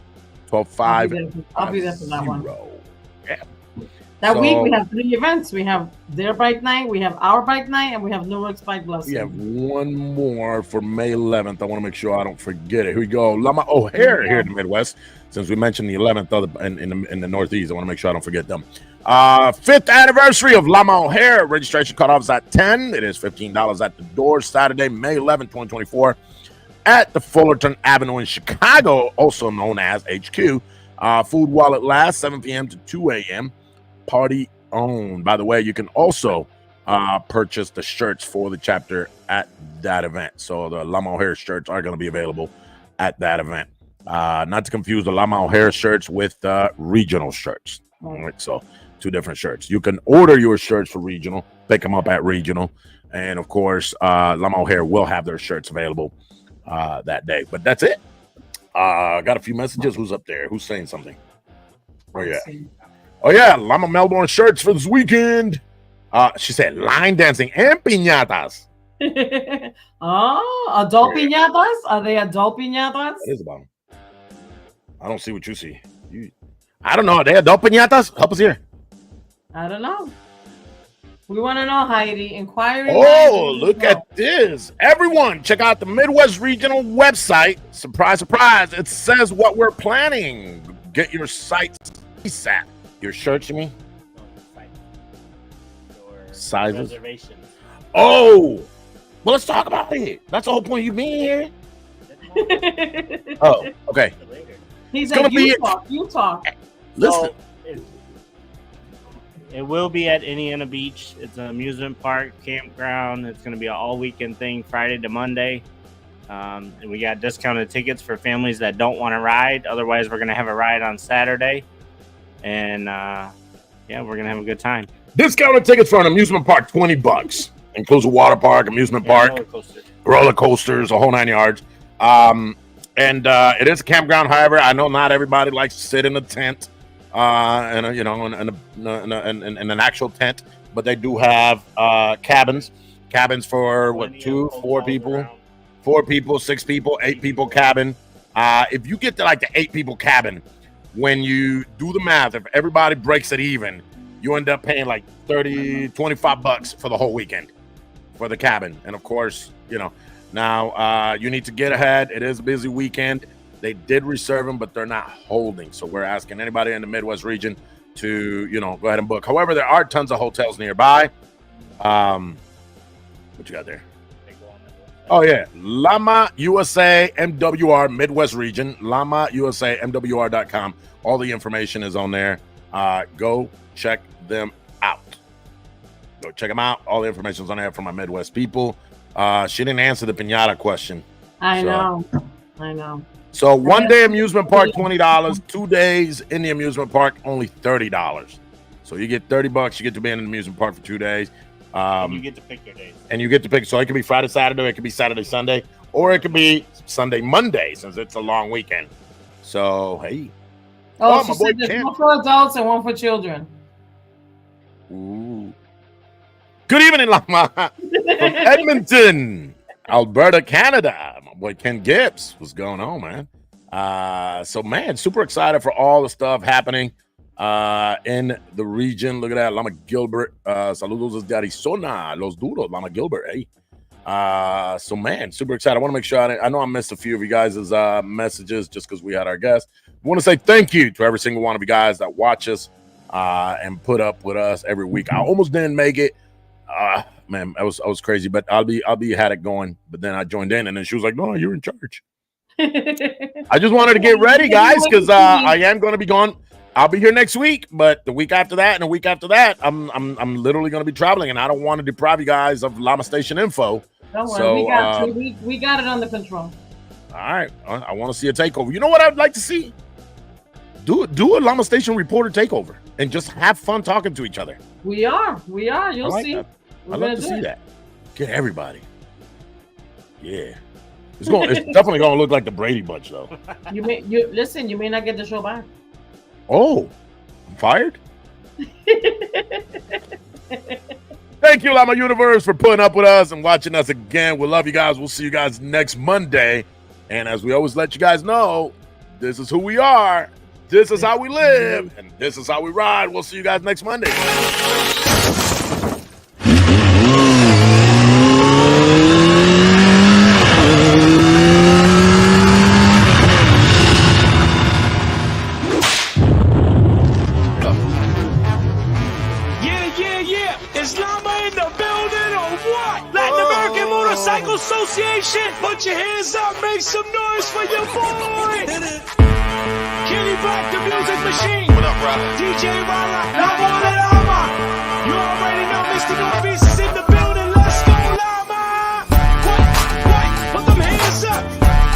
Speaker 3: 12-5.
Speaker 2: I'll be there for that one.
Speaker 3: Yeah.
Speaker 2: That week we have 3 events. We have their bike night, we have our bike night, and we have Newark's bike blessing.
Speaker 3: We have one more for May 11th. I want to make sure I don't forget it. Here we go. Lama O'Hare here in the Midwest. Since we mentioned the 11th in the Northeast, I want to make sure I don't forget them. 5th anniversary of Lama O'Hare. Registration cutoff is at 10. It is $15 at the door. Saturday, May 11, 2024, at the Fullerton Avenue in Chicago, also known as HQ. Food while it lasts, 7 p.m. to 2 a.m. Party on. By the way, you can also purchase the shirts for the chapter at that event. So the Lama O'Hare shirts are going to be available at that event. Not to confuse the Lama O'Hare shirts with regional shirts. All right, so 2 different shirts. You can order your shirts for regional, pick them up at regional, and of course, Lama O'Hare will have their shirts available that day. But that's it. Got a few messages. Who's up there? Who's saying something? Oh yeah, Lama Melbourne shirts for this weekend. She said line dancing and piñatas.
Speaker 2: Adult piñatas? Are they adult piñatas?
Speaker 3: That is about them. I don't see what you see. I don't know. Are they adult piñatas? Help us here.
Speaker 2: I don't know. We want to know, Heidi. Inquiry.
Speaker 3: Oh, look at this. Everyone, check out the Midwest Regional website. Surprise, surprise. It says what we're planning. Get your sites ASAP. Your shirts, you mean? Sizes. Oh, well, let's talk about it. That's the whole point of you being here. Oh, okay.
Speaker 2: He's like, you talk.
Speaker 3: Listen.
Speaker 11: It will be at Indiana Beach. It's an amusement park, campground. It's going to be an all-weekend thing, Friday to Monday. And we got discounted tickets for families that don't want to ride. Otherwise, we're going to have a ride on Saturday. And, yeah, we're going to have a good time.
Speaker 3: Discounted tickets for an amusement park, $20. Includes a water park, amusement park, roller coasters, a whole 9 yards. And it is a campground. However, I know not everybody likes to sit in a tent. In an actual tent, but they do have cabins for what, 2, 4 people, 4 people, 6 people, 8 people cabin. If you get to like the 8 people cabin, when you do the math, if everybody breaks it even, you end up paying like $25 for the whole weekend for the cabin. And of course, now you need to get ahead. It is a busy weekend. They did reserve them, but they're not holding. So we're asking anybody in the Midwest region to, go ahead and book. However, there are tons of hotels nearby. What you got there? Oh, yeah. Lama USA MWR Midwest region. Lama USA MWR.com. All the information is on there. Go check them out. Go check them out. All the information is on there for my Midwest people. She didn't answer the piñata question.
Speaker 2: I know.
Speaker 3: So 1 day amusement park, $20. 2 days in the amusement park, only $30. So you get $30. You get to be in an amusement park for 2 days.
Speaker 11: And you get to pick your days.
Speaker 3: And you get to pick. So it could be Friday, Saturday. It could be Saturday, Sunday. Or it could be Sunday, Monday, since it's a long weekend. So, hey.
Speaker 2: Oh, my boy there's one for adults and one for children.
Speaker 3: Ooh. Good evening, Lama. From Edmonton, Alberta, Canada. My boy Ken Gibbs. What's going on, man? So, man, super excited for all the stuff happening in the region. Look at that. Lama Gilbert. Saludos desde Arizona. Los duros. Lama Gilbert, hey. So, man, super excited. I want to make sure I know I missed a few of you guys' messages just because we had our guests. I want to say thank you to every single one of you guys that watch us and put up with us every week. I almost didn't make it. Man, I was crazy, but I'll be had it going. But then I joined in, and then she was like, "No, you're in charge." I just wanted to get ready, guys, because I am going to be gone. I'll be here next week, but the week after that and the week after that, I'm literally going to be traveling, and I don't want to deprive you guys of Lama Station info.
Speaker 2: Don't worry,
Speaker 3: So,
Speaker 2: we got it under control.
Speaker 3: All right, I want to see a takeover. You know what I'd like to see? Do a Lama Station reporter takeover and just have fun talking to each other.
Speaker 2: We are. You'll see.
Speaker 3: That. I'd love to see that. Get everybody. Yeah. It's definitely going to look like the Brady Bunch, though.
Speaker 2: You may not get the show back.
Speaker 3: Oh, I'm fired? Thank you, Lama Universe, for putting up with us and watching us again. We love you guys. We'll see you guys next Monday. And as we always let you guys know, this is who we are. This is how we live. And this is how we ride. We'll see you guys next Monday.
Speaker 12: boy. Kenny Black, the music machine.
Speaker 13: What up, brother?
Speaker 12: DJ Rala, Lama on the Lama. You already know Mr. Northeast is in the building. Let's go, Lama. What? Put them hands up.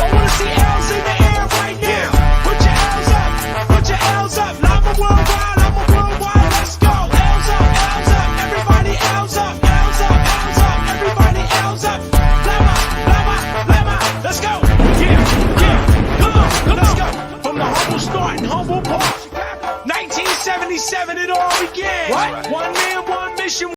Speaker 12: I wanna see L's in the air right now. Put your L's up. Put your L's up. Lama worldwide. Lama worldwide. Let's go. L's up. L's up. Everybody L's up. L's up. L's up. Everybody L's up. Lama. Lama. Lama. Let's go. Yeah. Come on. Let's go. From the humble start in Humble Park. 1977 it all began. What? One man, one mission.